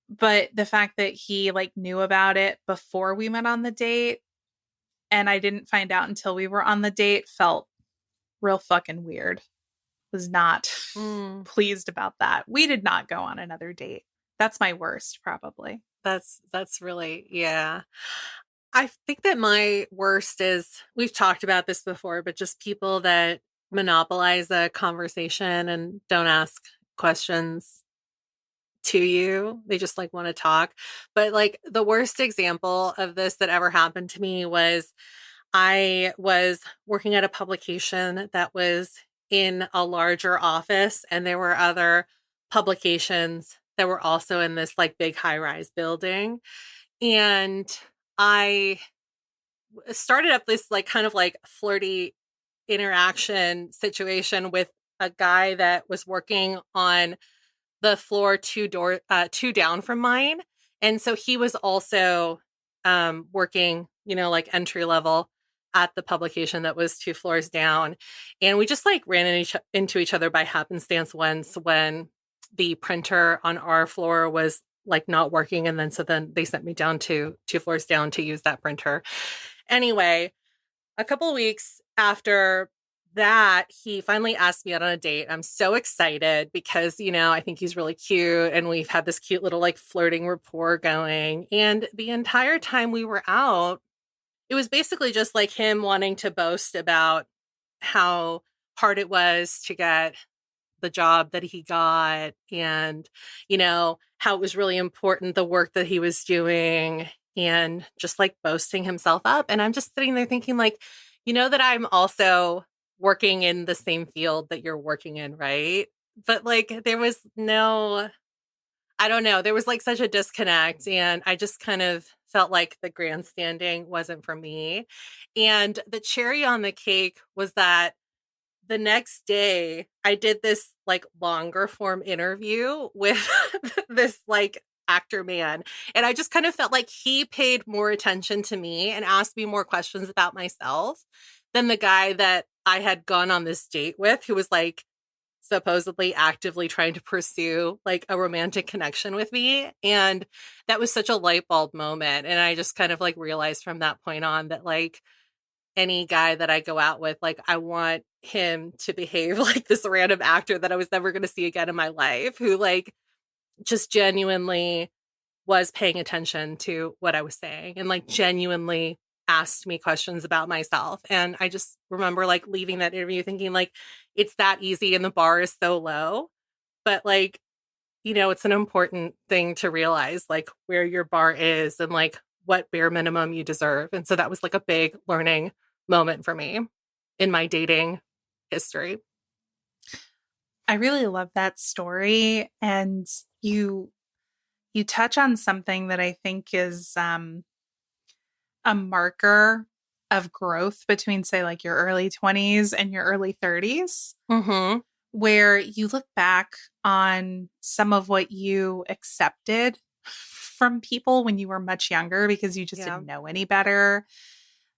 But the fact that he like knew about it before we went on the date and I didn't find out until we were on the date felt real fucking weird. Was not Mm, pleased about that. We did not go on another date. That's my worst, probably. that's really, yeah. I think that my worst is we've talked about this before, but just people that monopolize a conversation and don't ask questions to you. They just like want to talk. But like the worst example of this that ever happened to me was I was working at a publication that was in a larger office, and there were other publications that were also in this like big high rise building. And I started up this like kind of like flirty interaction situation with a guy that was working on the floor two down from mine. And so he was also working, like entry level at the publication that was two floors down. And we just like ran into each other by happenstance once when the printer on our floor was like not working. And then they sent me down to two floors down to use that printer. Anyway, a couple of weeks after that, he finally asked me out on a date. I'm so excited because, I think he's really cute and we've had this cute little like flirting rapport going. And the entire time we were out, it was basically just like him wanting to boast about how hard it was to get the job that he got and, how it was really important, the work that he was doing and just like boasting himself up. And I'm just sitting there thinking like, that I'm also working in the same field that you're working in, right? But like there was I don't know, there was like such a disconnect and I just kind of felt like the grandstanding wasn't for me. And the cherry on the cake was that the next day I did this like longer form interview with this like actor man. And I just kind of felt like he paid more attention to me and asked me more questions about myself than the guy that I had gone on this date with, who was like supposedly actively trying to pursue like a romantic connection with me. And that was such a light bulb moment. And I just kind of like realized from that point on that like any guy that I go out with, like I want him to behave like this random actor that I was never going to see again in my life, who like just genuinely was paying attention to what I was saying and like genuinely asked me questions about myself. And I just remember like leaving that interview thinking like it's that easy and the bar is so low. But like, it's an important thing to realize like where your bar is and like what bare minimum you deserve. And so that was like a big learning moment for me in my dating history. I really love that story. And you touch on something that I think is a marker of growth between, say, like your early 20s and your early 30s, Mm-hmm. where you look back on some of what you accepted from people when you were much younger because you just Yeah. didn't know any better.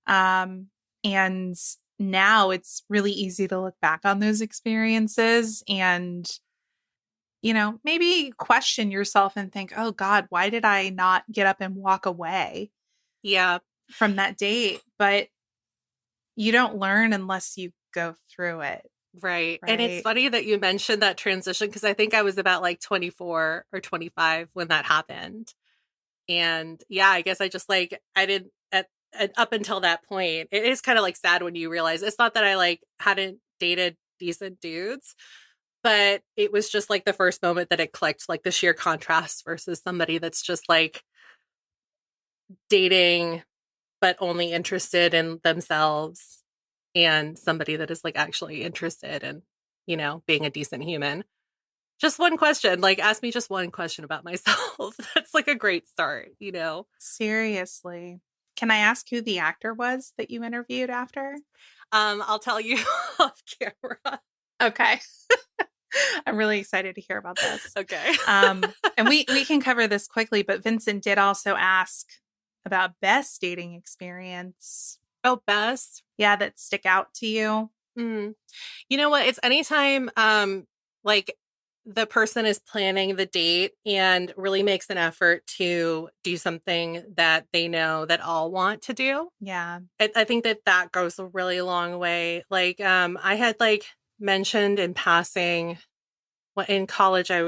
And now it's really easy to look back on those experiences and, maybe question yourself and think, oh God, why did I not get up and walk away Yeah. from that date? But you don't learn unless you go through it. Right. And it's Right. funny that you mentioned that transition because I think I was about like 24 or 25 when that happened. And yeah, I guess I just like, I didn't, up until that point, it is kind of like sad when you realize it's not that I like hadn't dated decent dudes, but it was just like the first moment that it clicked, like the sheer contrast versus somebody that's just like dating, but only interested in themselves, and somebody that is like actually interested in, being a decent human. Just one question, like ask me just one question about myself. That's like a great start. Seriously. Can I ask who the actor was that you interviewed after? I'll tell you off camera. Okay. I'm really excited to hear about this. Okay. And we can cover this quickly, but Vincent did also ask about best dating experience. Oh, best. Yeah, that stick out to you. Mm. You know what? It's anytime like the person is planning the date and really makes an effort to do something that they know that all want to do. Yeah. I think that goes a really long way. Like I had like mentioned in passing in college I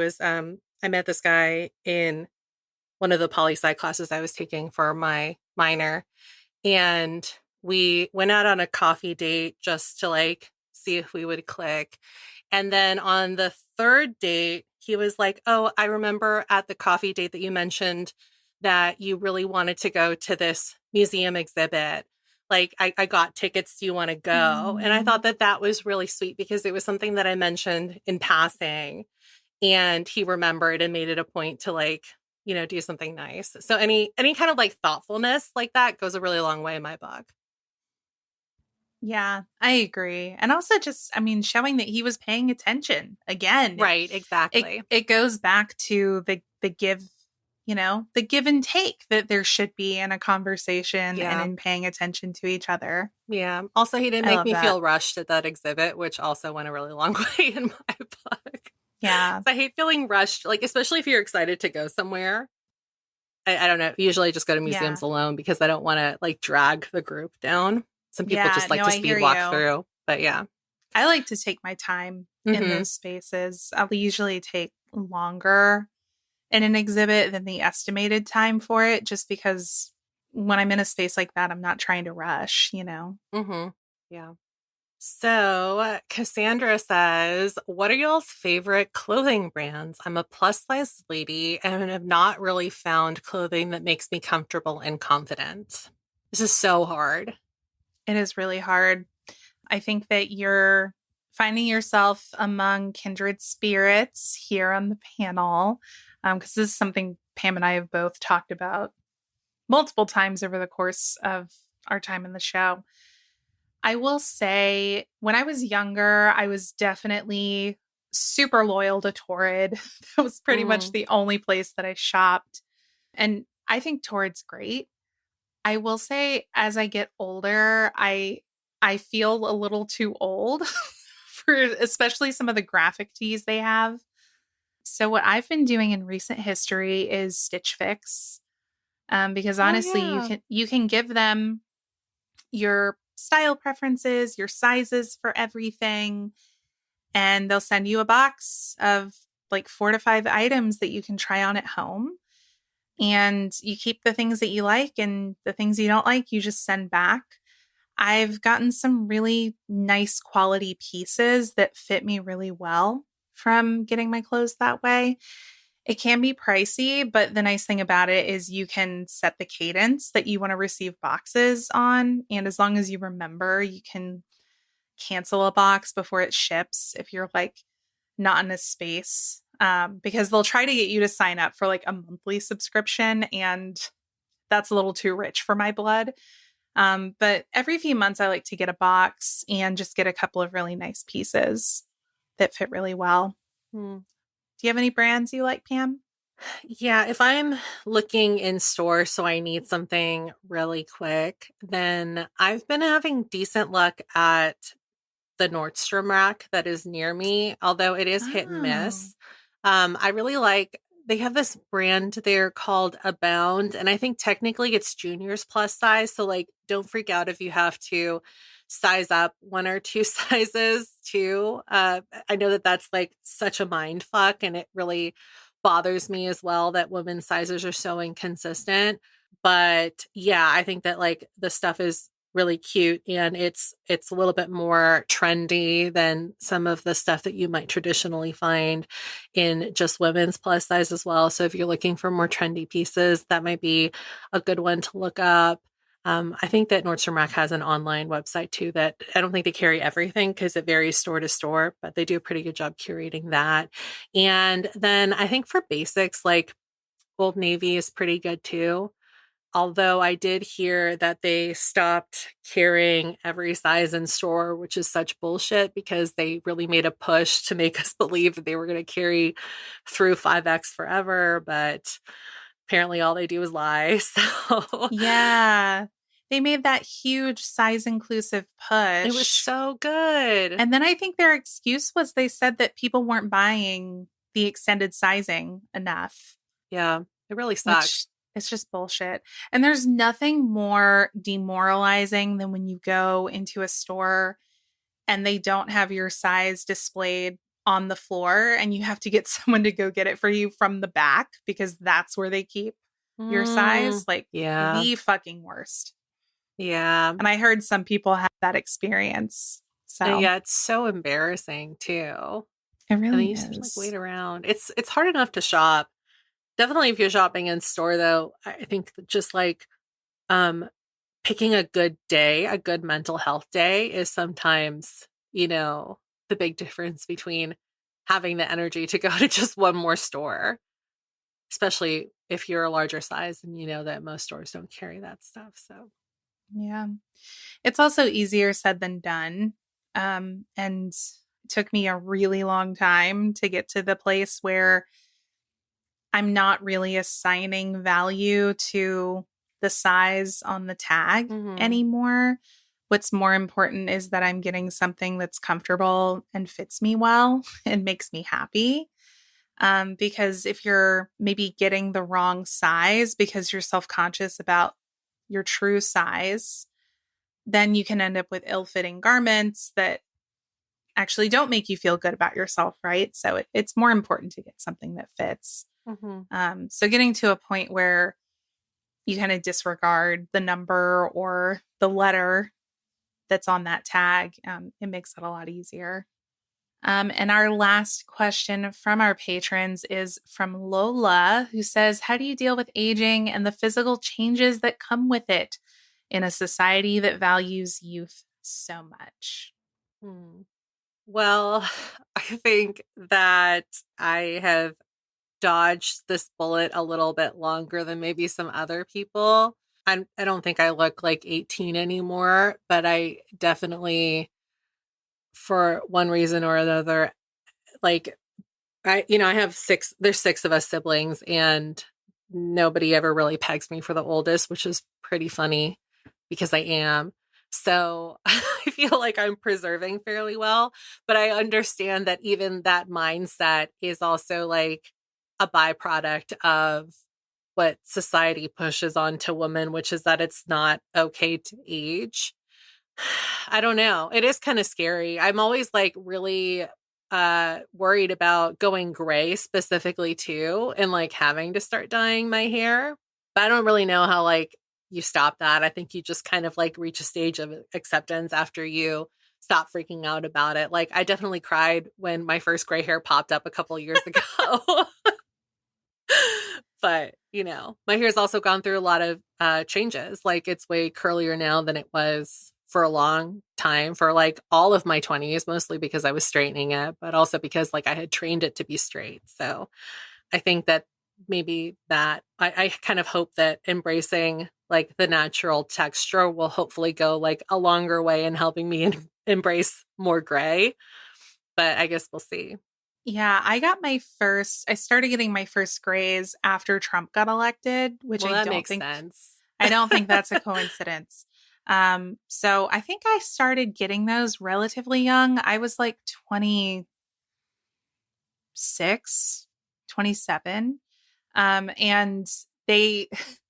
met this guy in one of the poli-sci classes I was taking for my minor, and we went out on a coffee date just to like see if we would click. And then on the third date, he was like, "Oh, I remember at the coffee date that you mentioned that you really wanted to go to this museum exhibit. Like, I got tickets. Do you want to go?" And I thought that was really sweet because it was something that I mentioned in passing, and he remembered and made it a point to like, do something nice. So any kind of like thoughtfulness like that goes a really long way in my book. Yeah, I agree. And also just, showing that he was paying attention. Again, Right, exactly. it goes back to the give, the give and take that there should be in a conversation and in paying attention to each other. Yeah. Also, he didn't I make love me that. feel rushed at that exhibit, which also went a really long way in my book. Yeah. I hate feeling rushed, like especially if you're excited to go somewhere. I don't know. Usually I just go to museums alone because I don't want to like drag the group down. Some people just like to speed walk through. But yeah. I like to take my time in those spaces. I'll usually take longer in an exhibit than the estimated time for it, just because when I'm in a space like that, I'm not trying to rush, Mm-hmm. Yeah. So Cassandra says, what are y'all's favorite clothing brands? I'm a plus size lady and have not really found clothing that makes me comfortable and confident. This is so hard. It is really hard. I think that you're finding yourself among kindred spirits here on the panel, because this is something Pam and I have both talked about multiple times over the course of our time in the show. I will say, when I was younger, I was definitely super loyal to Torrid. That was pretty much the only place that I shopped. And I think Torrid's great. I will say, as I get older, I feel a little too old for especially some of the graphic tees they have. So what I've been doing in recent history is Stitch Fix, because honestly, you can give them your style preferences, your sizes for everything, and they'll send you a box of like 4 to 5 items that you can try on at home. And you keep the things that you like, and the things you don't like, you just send back. I've gotten some really nice quality pieces that fit me really well from getting my clothes that way. It can be pricey, but the nice thing about it is you can set the cadence that you want to receive boxes on. And as long as you remember, you can cancel a box before it ships if you're like not in a space, because they'll try to get you to sign up for like a monthly subscription. And that's a little too rich for my blood. But every few months, I like to get a box and just get a couple of really nice pieces that fit really well. Do you have any brands you like, Pam? Yeah, if I'm looking in store, so I need something really quick, then I've been having decent luck at the Nordstrom rack that is near me, although it is hit and Oh, miss. I really like they have this brand there called Abound, and I think technically it's juniors plus size. So like don't freak out if you have to size up one or two sizes too. I know that that's like such a mind fuck, and it really bothers me as well that women's sizes are so inconsistent. But yeah, I think that like the stuff is really cute and it's a little bit more trendy than some of the stuff that you might traditionally find in just women's plus size as well. So if you're looking for more trendy pieces, that might be a good one to look up. I think that Nordstrom Rack has an online website too that I don't think they carry everything because it varies store to store, but they do a pretty good job curating that. And then I think for basics, like Old Navy is pretty good too. Although I did hear that they stopped carrying every size in store, which is such bullshit because they really made a push to make us believe that they were going to carry through 5X forever. But apparently all they do is lie. So yeah. They made that huge size inclusive it was push. so good. And then I think their excuse was they said that people weren't buying the extended sizing enough, Yeah, it really which sucks. is just bullshit. And there's nothing more demoralizing than when you go into a store and they don't have your size displayed on the floor and you have to get someone to go get it for you from the back because that's where they keep your size. Like Yeah, the fucking worst. yeah. And I heard some people have that experience. So Yeah, it's so embarrassing too. it And then really you just have to like wait is. around. It's hard enough to shop. Definitely if you're shopping in store though, I think that just like um picking a good day, a good mental health day is sometimes, the big difference between having the energy to go to just one more store, especially if you're a larger size and you know that most stores don't carry that stuff. So, Yeah. It's also easier said than done. And it took me a really long time to get to the place where I'm not really assigning value to the size on the tag mhm. anymore. What's more important is that I'm getting something that's comfortable and fits me well and makes me happy. Because if you're maybe getting the wrong size because you're self conscious about your true size, then you can end up with ill fitting garments that actually don't make you feel good about yourself, right? So it's more important to get something that fits. Mhm. So getting to a point where you kind of disregard the number or the letter that's on that tag, it makes it a lot easier. And our last question from our patrons is from Lola, who says, how do you deal with aging and the physical changes that come with it in a society that values youth so much? Hmm. Well, I think that I have dodged this bullet a little bit longer than maybe some other people. I don't think I look like 18 anymore, but I definitely, for one reason or another, like I have there's six of us siblings, and nobody ever really pegs me for the oldest, which is pretty funny because I am. So I feel like I'm preserving fairly well, but I understand that even that mindset is also like a byproduct of what society pushes onto women, which is that it's not okay to age. I don't know. It is kind of scary. I'm always like really worried about going gray specifically too and like having to start dyeing my hair. But I don't really know how like you stop that. I think you just kind of like reach a stage of acceptance after you stop freaking out about it. Like I definitely cried when my first gray hair popped up a couple years ago. But, my hair's also gone through a lot of changes. Like it's way curlier now than it was for a long time, for like all of my 20s, mostly because I was straightening it, but also because like I had trained it to be straight. So I think that maybe that I kind of hope that embracing like the natural texture will hopefully go like a longer way in helping me embrace more gray. But I guess we'll see. Yeah, I started getting my first grays after Trump got elected, which Well, that makes sense. I don't think that's a coincidence. So I think I started getting those relatively young. I was like 26, 27. And they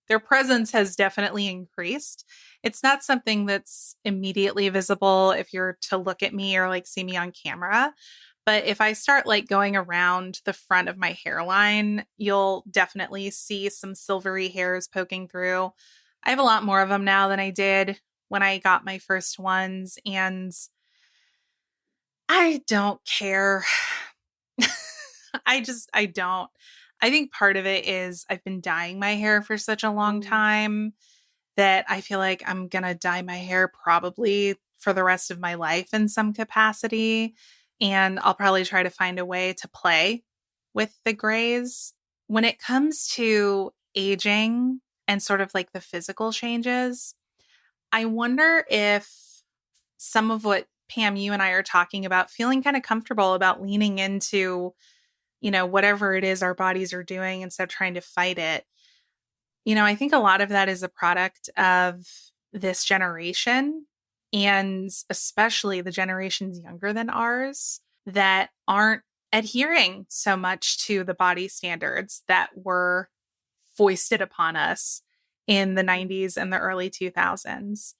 their presence has definitely increased. It's not something that's immediately visible if you're to look at me or like see me on camera. But if I start like going around the front of my hairline, you'll definitely see some silvery hairs poking through. I have a lot more of them now than I did when I got my first ones, and I don't care. I don't. I think part of it is I've been dyeing my hair for such a long Mm. time that I feel like I'm going to dye my hair probably for the rest of my life in some capacity. And I'll probably try to find a way to play with the grays. When it comes to aging and sort of like the physical changes, I wonder if some of what Pam, you and I are talking about, feeling kind of comfortable about leaning into, whatever it is our bodies are doing instead of trying to fight it. I think a lot of that is a product of this generation, and especially the generations younger than ours that aren't adhering so much to the body standards that were foisted upon us in the 90s and the early 2000s.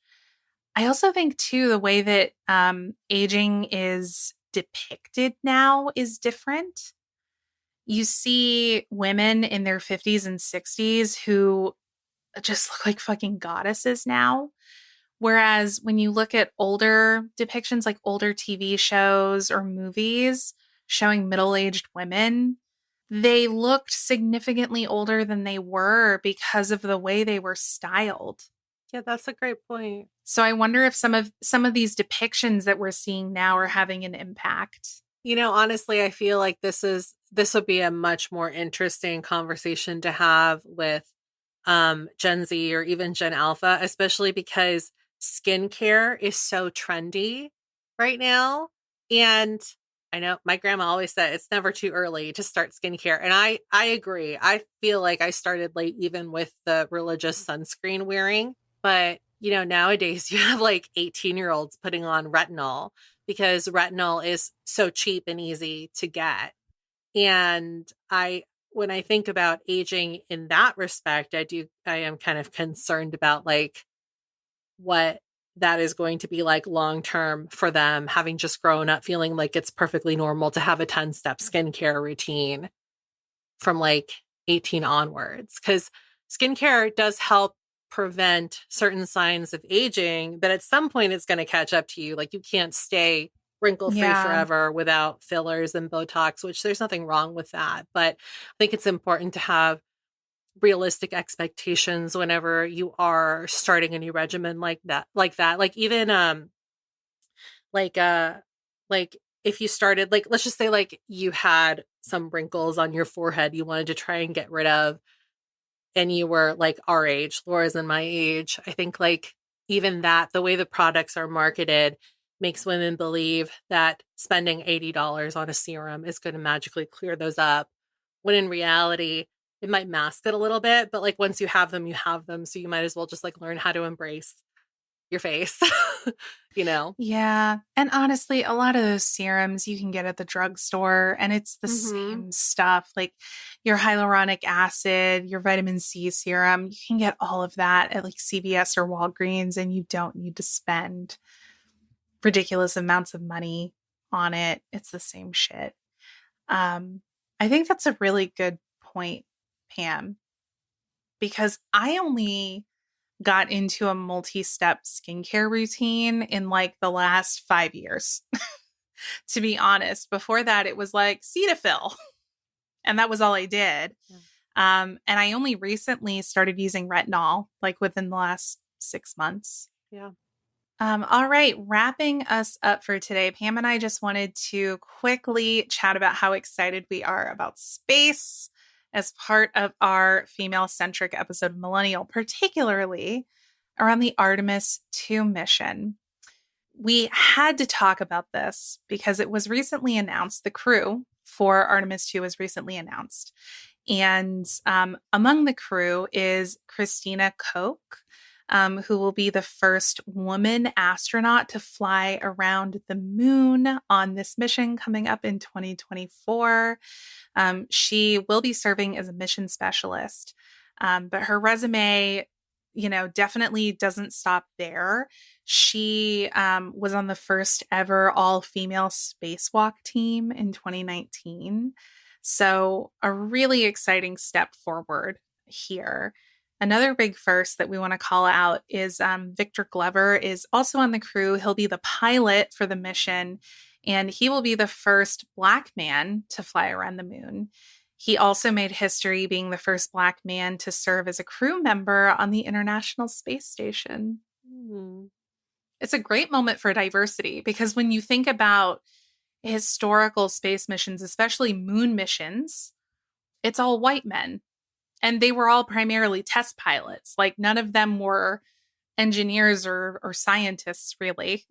I also think, too, the way that aging is depicted now is different. You see women in their 50s and 60s who just look like fucking goddesses now. Whereas when you look at older depictions, like older TV shows or movies showing middle aged women, they looked significantly older than they were because of the way they were styled. Yeah, that's a great point. So I wonder if some of these depictions that we're seeing now are having an impact. Honestly, I feel like this would be a much more interesting conversation to have with Gen Z or even Gen Alpha, especially because skincare is so trendy right now. And I know my grandma always said it's never too early to start skincare. And I agree. I feel like I started late even with the religious sunscreen wearing. But, nowadays you have like 18-year-olds putting on retinol because retinol is so cheap and easy to get. And when I think about aging in that respect, I am kind of concerned about like what that is going to be like long term for them, having just grown up feeling like it's perfectly normal to have a 10-step skincare routine from like 18 onwards. Because skincare does help prevent certain signs of aging, but at some point it's going to catch up to you. Like you can't stay wrinkle free Yeah. forever without fillers and Botox, which there's nothing wrong with that. But I think it's important to have realistic expectations whenever you are starting a new regimen like even like uh like if you started, like, let's just say like you had some wrinkles on your forehead you wanted to try and get rid of, and you were like our age, Laura's and my age, I think like even that, the way the products are marketed makes women believe that spending $80 on a serum is going to magically clear those up. When in reality, it might mask it a little bit, but like once you have them, you have them. So you might as well just like learn how to embrace your face, you know? Yeah. And honestly, a lot of those serums you can get at the drugstore, and it's the Mm-hmm. same stuff like your hyaluronic acid, your vitamin C serum. You can get all of that at like CVS or Walgreens, and you don't need to spend ridiculous amounts of money on it. It's the same shit. Um, I think that's a really good point, Pam, because I only got into a multi-step skincare routine in like the last 5 years. To be honest, before that it was like Cetaphil, and that was all I did. Yeah. And I only recently started using retinol, like within the last 6 months. Yeah. All right, wrapping us up for today, Pam and I just wanted to quickly chat about how excited we are about space as part of our female centric episode of Millennial, particularly around the Artemis 2 mission. We had to talk about this because it was recently announced the crew for Artemis 2 was recently announced. And among the crew is Christina Koch, who will be the first woman astronaut to fly around the moon on this mission coming up in 2024. She will be serving as a mission specialist, but her resume, definitely doesn't stop there. She was on the first ever all-female spacewalk team in 2019. So a really exciting step forward here. Another big first that we want to call out is Victor Glover is also on the crew. He'll be the pilot for the mission, and he will be the first Black man to fly around the moon. He also made history being the first Black man to serve as a crew member on the International Space Station. Mm. It's a great moment for diversity because when you think about historical space missions, especially moon missions, it's all white men. And they were all primarily test pilots. Like none of them were engineers or scientists, really.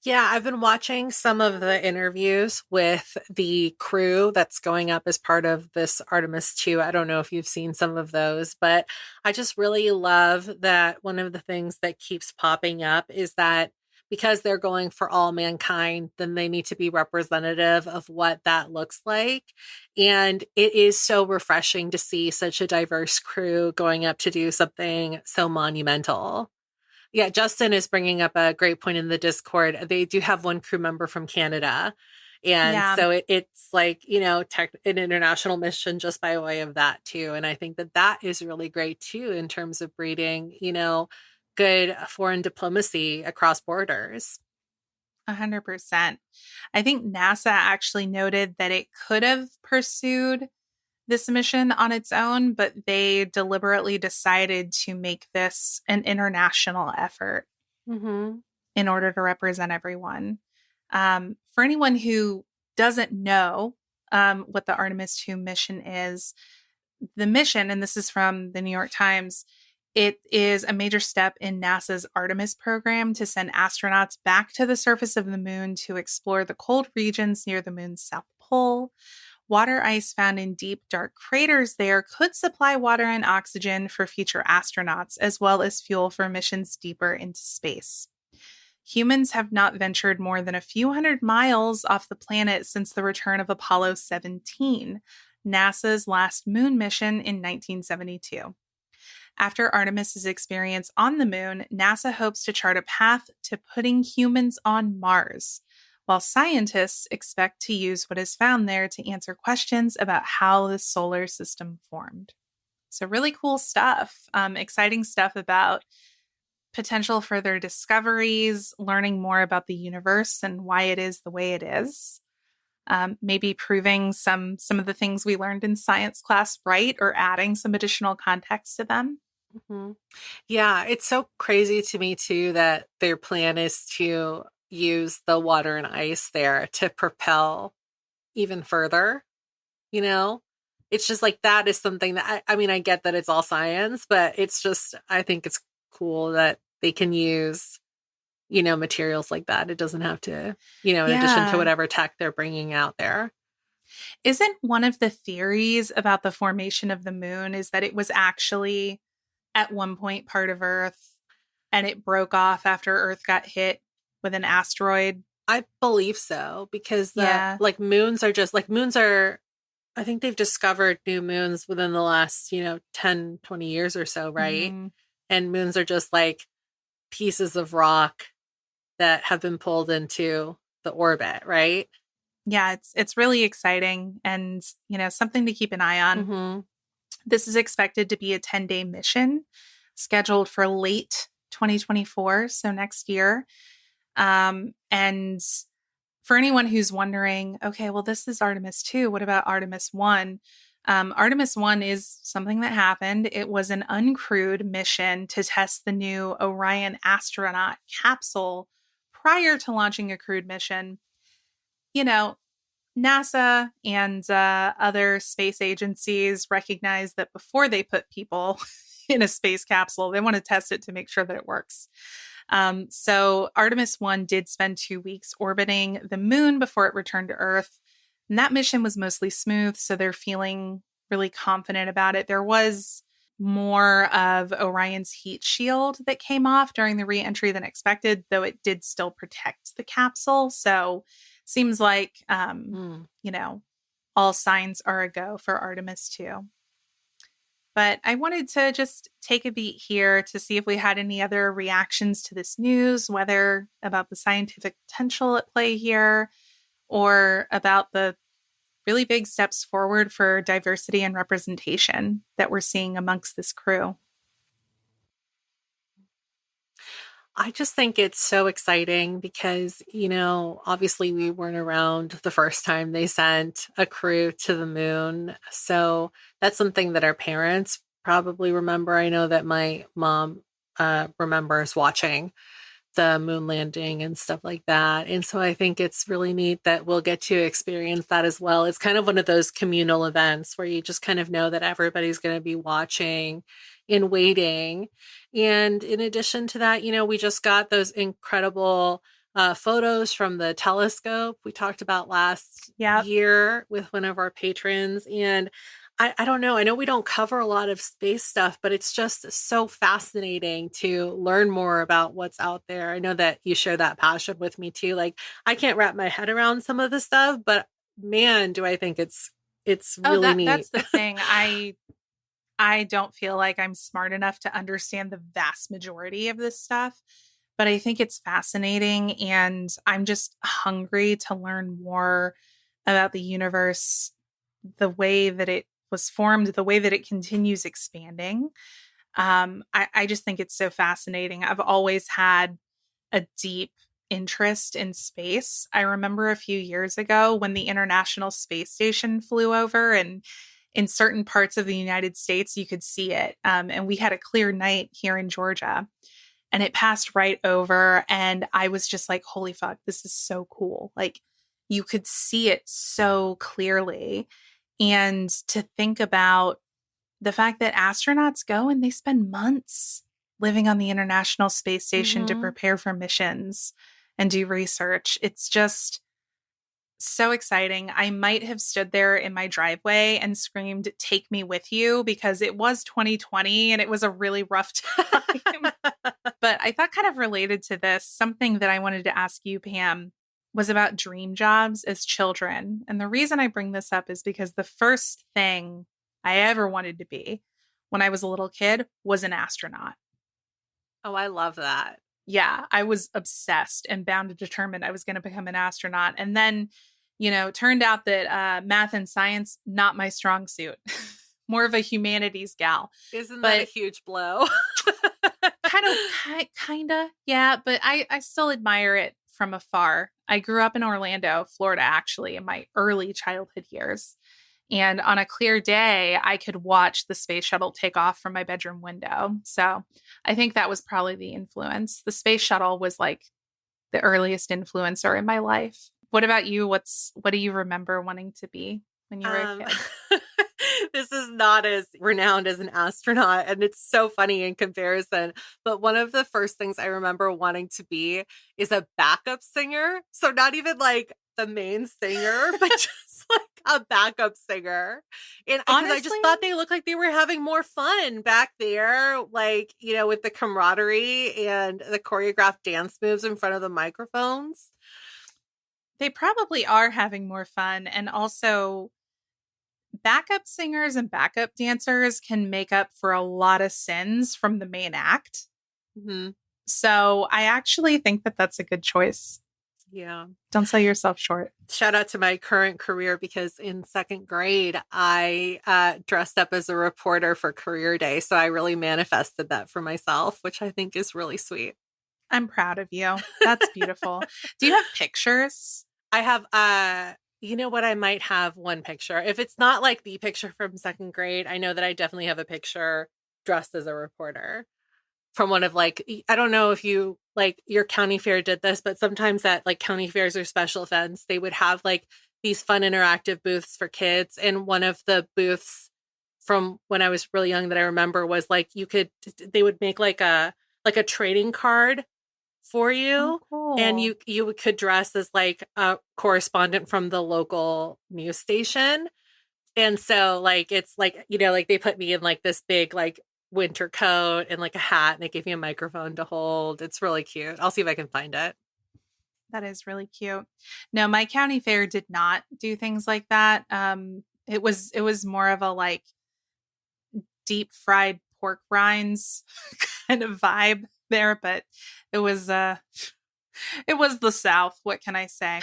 Yeah, I've been watching some of the interviews with the crew that's going up as part of this Artemis 2. I don't know if you've seen some of those, but I just really love that one of the things that keeps popping up is that because they're going for all mankind, then they need to be representative of what that looks like. And it is so refreshing to see such a diverse crew going up to do something so monumental. Yeah, Justin is bringing up a great point in the Discord. They do have one crew member from Canada. And so it's like, an international mission just by way of that too. And I think that is really great too, in terms of breeding, good foreign diplomacy across borders. 100%. I think NASA actually noted that it could have pursued this mission on its own, but they deliberately decided to make this an international effort in order to represent everyone. For anyone who doesn't know what the Artemis 2 mission is, the mission, and this is from the New York Times, it is a major step in NASA's Artemis program to send astronauts back to the surface of the moon to explore the cold regions near the moon's south pole. Water ice found in deep, dark craters there could supply water and oxygen for future astronauts, as well as fuel for missions deeper into space. Humans have not ventured more than a few hundred miles off the planet since the return of Apollo 17, NASA's last moon mission in 1972. After Artemis's experience on the moon, NASA hopes to chart a path to putting humans on Mars, while scientists expect to use what is found there to answer questions about how the solar system formed. So really cool stuff, exciting stuff about potential further discoveries, learning more about the universe and why it is the way it is. Maybe proving some of the things we learned in science class right, or adding some additional context to them. Mm-hmm. Yeah, it's so crazy to me too that their plan is to use the water and ice there to propel even further. It's just like that is something that I get that it's all science, but it's just, I think it's cool that they can use materials like that. It doesn't have to, in addition to whatever tech they're bringing out there. Isn't one of the theories about the formation of the moon is that it was actually at one point part of Earth and it broke off after Earth got hit with an asteroid? I believe so, because moons are, I think they've discovered new moons within the last, 10, 20 years or so, right? Mm-hmm. And moons are just like pieces of rock that have been pulled into the orbit, right? Yeah, it's really exciting and, something to keep an eye on. Mm-hmm. This is expected to be a 10-day mission scheduled for late 2024, so next year. And for anyone who's wondering, okay, well, this is Artemis 2. What about Artemis 1? Artemis 1 is something that happened. It was an uncrewed mission to test the new Orion astronaut capsule prior to launching a crewed mission. NASA and other space agencies recognize that before they put people in a space capsule, they want to test it to make sure that it works. So Artemis 1 did spend 2 weeks orbiting the moon before it returned to Earth. And that mission was mostly smooth, so they're feeling really confident about it. There was more of Orion's heat shield that came off during the re-entry than expected, though it did still protect the capsule. So seems like, you know, all signs are a go for Artemis too. But I wanted to just take a beat here to see if we had any other reactions to this news, whether about the scientific potential at play here or about the really big steps forward for diversity and representation that we're seeing amongst this crew. I just think it's so exciting because, obviously we weren't around the first time they sent a crew to the moon. So that's something that our parents probably remember. I know that my mom remembers watching the moon landing and stuff like that. And so I think it's really neat that we'll get to experience that as well. It's kind of one of those communal events where you just kind of know that everybody's going to be watching and waiting. And in addition to that, we just got those incredible photos from the telescope we talked about last year with one of our patrons. And I don't know. I know we don't cover a lot of space stuff, but it's just so fascinating to learn more about what's out there. I know that you share that passion with me too. Like, I can't wrap my head around some of the stuff, but man, do I think it's really neat. That's the thing. I don't feel like I'm smart enough to understand the vast majority of this stuff, but I think it's fascinating, and I'm just hungry to learn more about the universe, the way that it was formed, the way that it continues expanding. I just think it's so fascinating. I've always had a deep interest in space. I remember a few years ago when the International Space Station flew over, and in certain parts of the United States, you could see it. And we had a clear night here in Georgia, and it passed right over. And I was just like, holy fuck, this is so cool. Like, you could see it so clearly. And to think about the fact that astronauts go and they spend months living on the International Space Station to prepare for missions and do research. It's just so exciting. I might have stood there in my driveway and screamed, "Take me with you," because it was 2020 and it was a really rough time. But I thought, kind of related to this, something that I wanted to ask you, Pam, was about dream jobs as children. And the reason I bring this up is because the first thing I ever wanted to be when I was a little kid was an astronaut. Oh, I love that. Yeah, I was obsessed and bound and determined I was going to become an astronaut. And then, turned out that math and science, not my strong suit. More of a humanities gal. Isn't that a huge blow? kind of, yeah. But I still admire it from afar. I grew up in Orlando, Florida, actually, in my early childhood years. And on a clear day, I could watch the space shuttle take off from my bedroom window. So I think that was probably the influence. The space shuttle was like the earliest influencer in my life. What about you? What do you remember wanting to be when you were a kid? This is not as renowned as an astronaut, and it's so funny in comparison. But one of the first things I remember wanting to be is a backup singer. So not even like the main singer, but just like a backup singer. And honestly, I just thought they looked like they were having more fun back there, like, with the camaraderie and the choreographed dance moves in front of the microphones. They probably are having more fun. And also, backup singers and backup dancers can make up for a lot of sins from the main act. Mm-hmm. So I actually think that that's a good choice. Yeah. Don't sell yourself short. Shout out to my current career, because in second grade, I dressed up as a reporter for Career Day. So I really manifested that for myself, which I think is really sweet. I'm proud of you. That's beautiful. Do you have pictures? I have, you know what? I might have one picture. If it's not like the picture from second grade, I know that I definitely have a picture dressed as a reporter from one of, like, I don't know if you, like, your county fair did this, but sometimes at like county fairs or special events, they would have like these fun interactive booths for kids. And one of the booths from when I was really young that I remember was like, they would make like a trading card for you. Oh, and Oh, you could dress as like a correspondent from the local news station. And so like it's like, like they put me in like this big like winter coat and like a hat, and they gave me a microphone to hold. It's really cute. I'll see if I can find it. that is really cute. No, my county fair did not do things like that. It was more of a like deep fried pork rinds kind of vibe there, but it was it was the South. What can I say?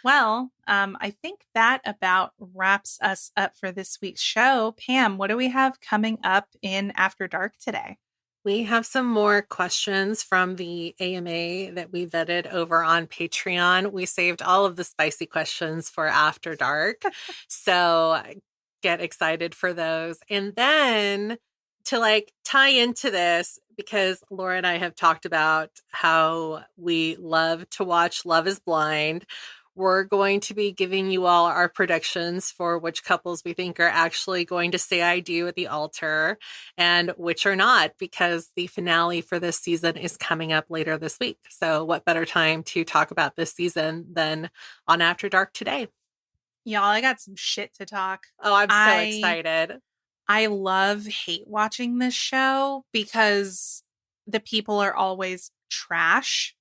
Well, I think that about wraps us up for this week's show. Pam, what do we have coming up in After Dark today? We have some more questions from the AMA that we vetted over on Patreon. We saved all of the spicy questions for After Dark. So get excited for those. And then to like tie into this, because Laura and I have talked about how we love to watch Love is Blind. We're going to be giving you all our predictions for which couples we think are actually going to say I do at the altar and which are not, because the finale for this season is coming up later this week. So, what better time to talk about this season than on After Dark today? Y'all, I got some shit to talk. Oh, I'm so I excited. I love hate watching this show because the people are always trash,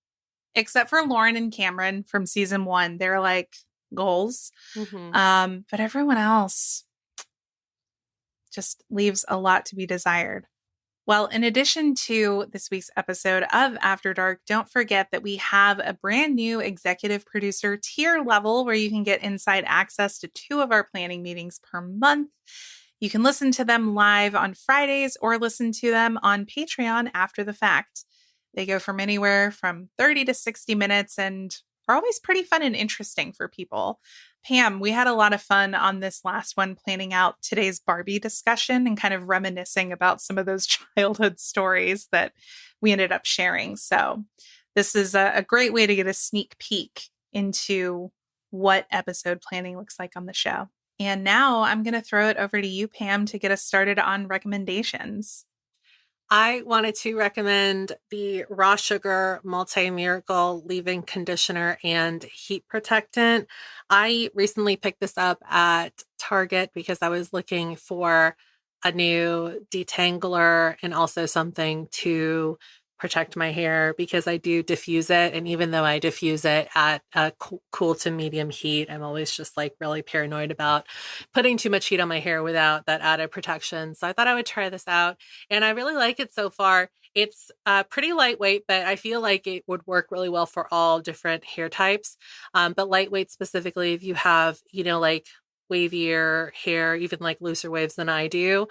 except for Lauren and Cameron from season 1. They're like goals. Mm-hmm. But everyone else just leaves a lot to be desired. Well, in addition to this week's episode of After Dark, don't forget that we have a brand new executive producer tier level where you can get inside access to 2 of our planning meetings per month. You can listen to them live on Fridays or listen to them on Patreon after the fact. They go from anywhere from 30 to 60 minutes and are always pretty fun and interesting for people. Pam, we had a lot of fun on this last one planning out today's Barbie discussion and kind of reminiscing about some of those childhood stories that we ended up sharing. So this is a great way to get a sneak peek into what episode planning looks like on the show. And now I'm going to throw it over to you, Pam, to get us started on recommendations. I wanted to recommend the Raw Sugar Multi Miracle Leave-In Conditioner and Heat Protectant. I recently picked this up at Target because I was looking for a new detangler and also something to protect my hair, because I do diffuse it. And even though I diffuse it at a cool to medium heat, I'm always just like really paranoid about putting too much heat on my hair without that added protection. So I thought I would try this out, and I really like it so far. It's pretty lightweight, but I feel like it would work really well for all different hair types. But lightweight specifically, if you have, like wavier hair, even like looser waves than I do,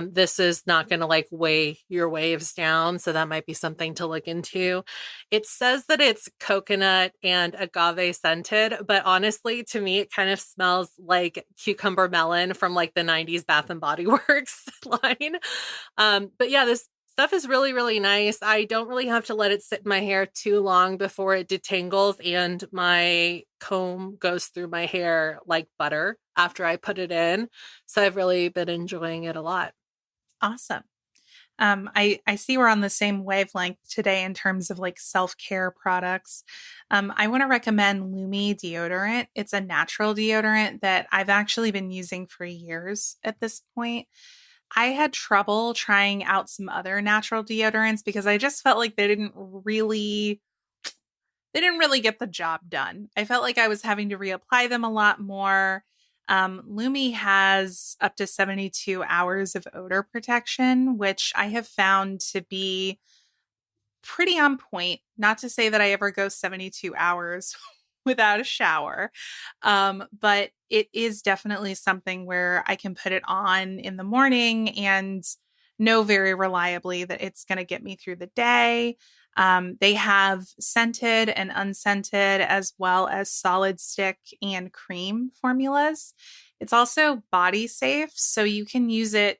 this is not going to like weigh your waves down. So that might be something to look into. It says that it's coconut and agave scented, but honestly, to me, it kind of smells like cucumber melon from like the 90s Bath and Body Works line. But yeah, this stuff is really, really nice. I don't really have to let it sit in my hair too long before it detangles, and my comb goes through my hair like butter after I put it in. So I've really been enjoying it a lot. Awesome. I see we're on the same wavelength today in terms of like self-care products. I want to recommend Lumi deodorant. It's a natural deodorant that I've actually been using for years at this point. I had trouble trying out some other natural deodorants because I just felt like they didn't really get the job done. I felt like I was having to reapply them a lot more. Lumi has up to 72 hours of odor protection, which I have found to be pretty on point. Not to say that I ever go 72 hours without a shower, but it is definitely something where I can put it on in the morning and know very reliably that it's going to get me through the day. They have scented and unscented, as well as solid stick and cream formulas. It's also body safe, so you can use it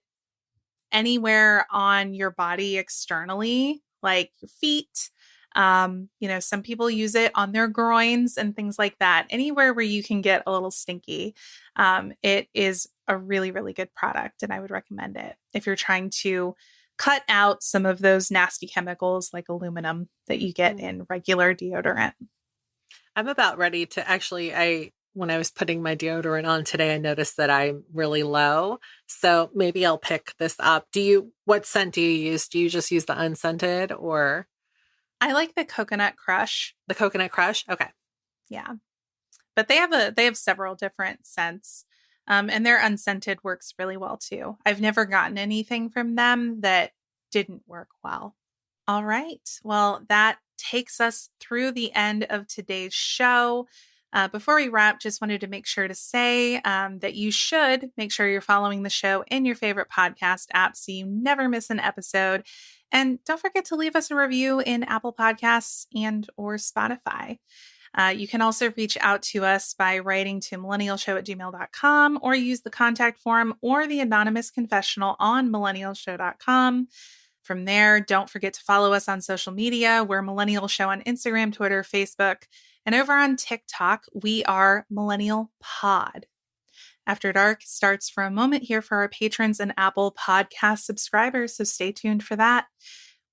anywhere on your body externally, like your feet. Some people use it on their groins and things like that. Anywhere where you can get a little stinky. It is a really, really good product, and I would recommend it if you're trying to cut out some of those nasty chemicals like aluminum that you get in regular deodorant. I'm about ready to when I was putting my deodorant on today, I noticed that I'm really low. So maybe I'll pick this up. What scent do you use? Do you just use the unscented or? I like the Coconut Crush. The Coconut Crush? Okay. Yeah. But they have several different scents. And their unscented works really well too. I've never gotten anything from them that didn't work well. All right. Well, that takes us through the end of today's show. Before we wrap, just wanted to make sure to say that you should make sure you're following the show in your favorite podcast app so you never miss an episode. And don't forget to leave us a review in Apple Podcasts and or Spotify. You can also reach out to us by writing to millennialshow@gmail.com or use the contact form or the anonymous confessional on millennialshow.com. From there, don't forget to follow us on social media. We're Millennial Show on Instagram, Twitter, Facebook, and over on TikTok, we are Millennial Pod. After Dark starts for a moment here for our patrons and Apple Podcast subscribers, so stay tuned for that.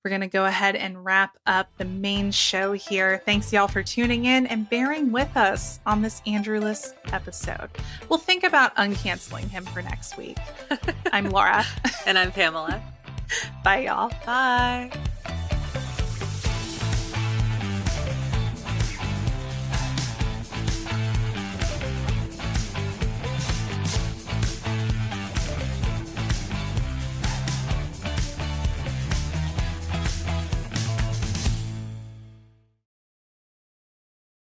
We're going to go ahead and wrap up the main show here. Thanks, y'all, for tuning in and bearing with us on this Andrewless episode. We'll think about uncanceling him for next week. I'm Laura. And I'm Pamela. Bye, y'all. Bye.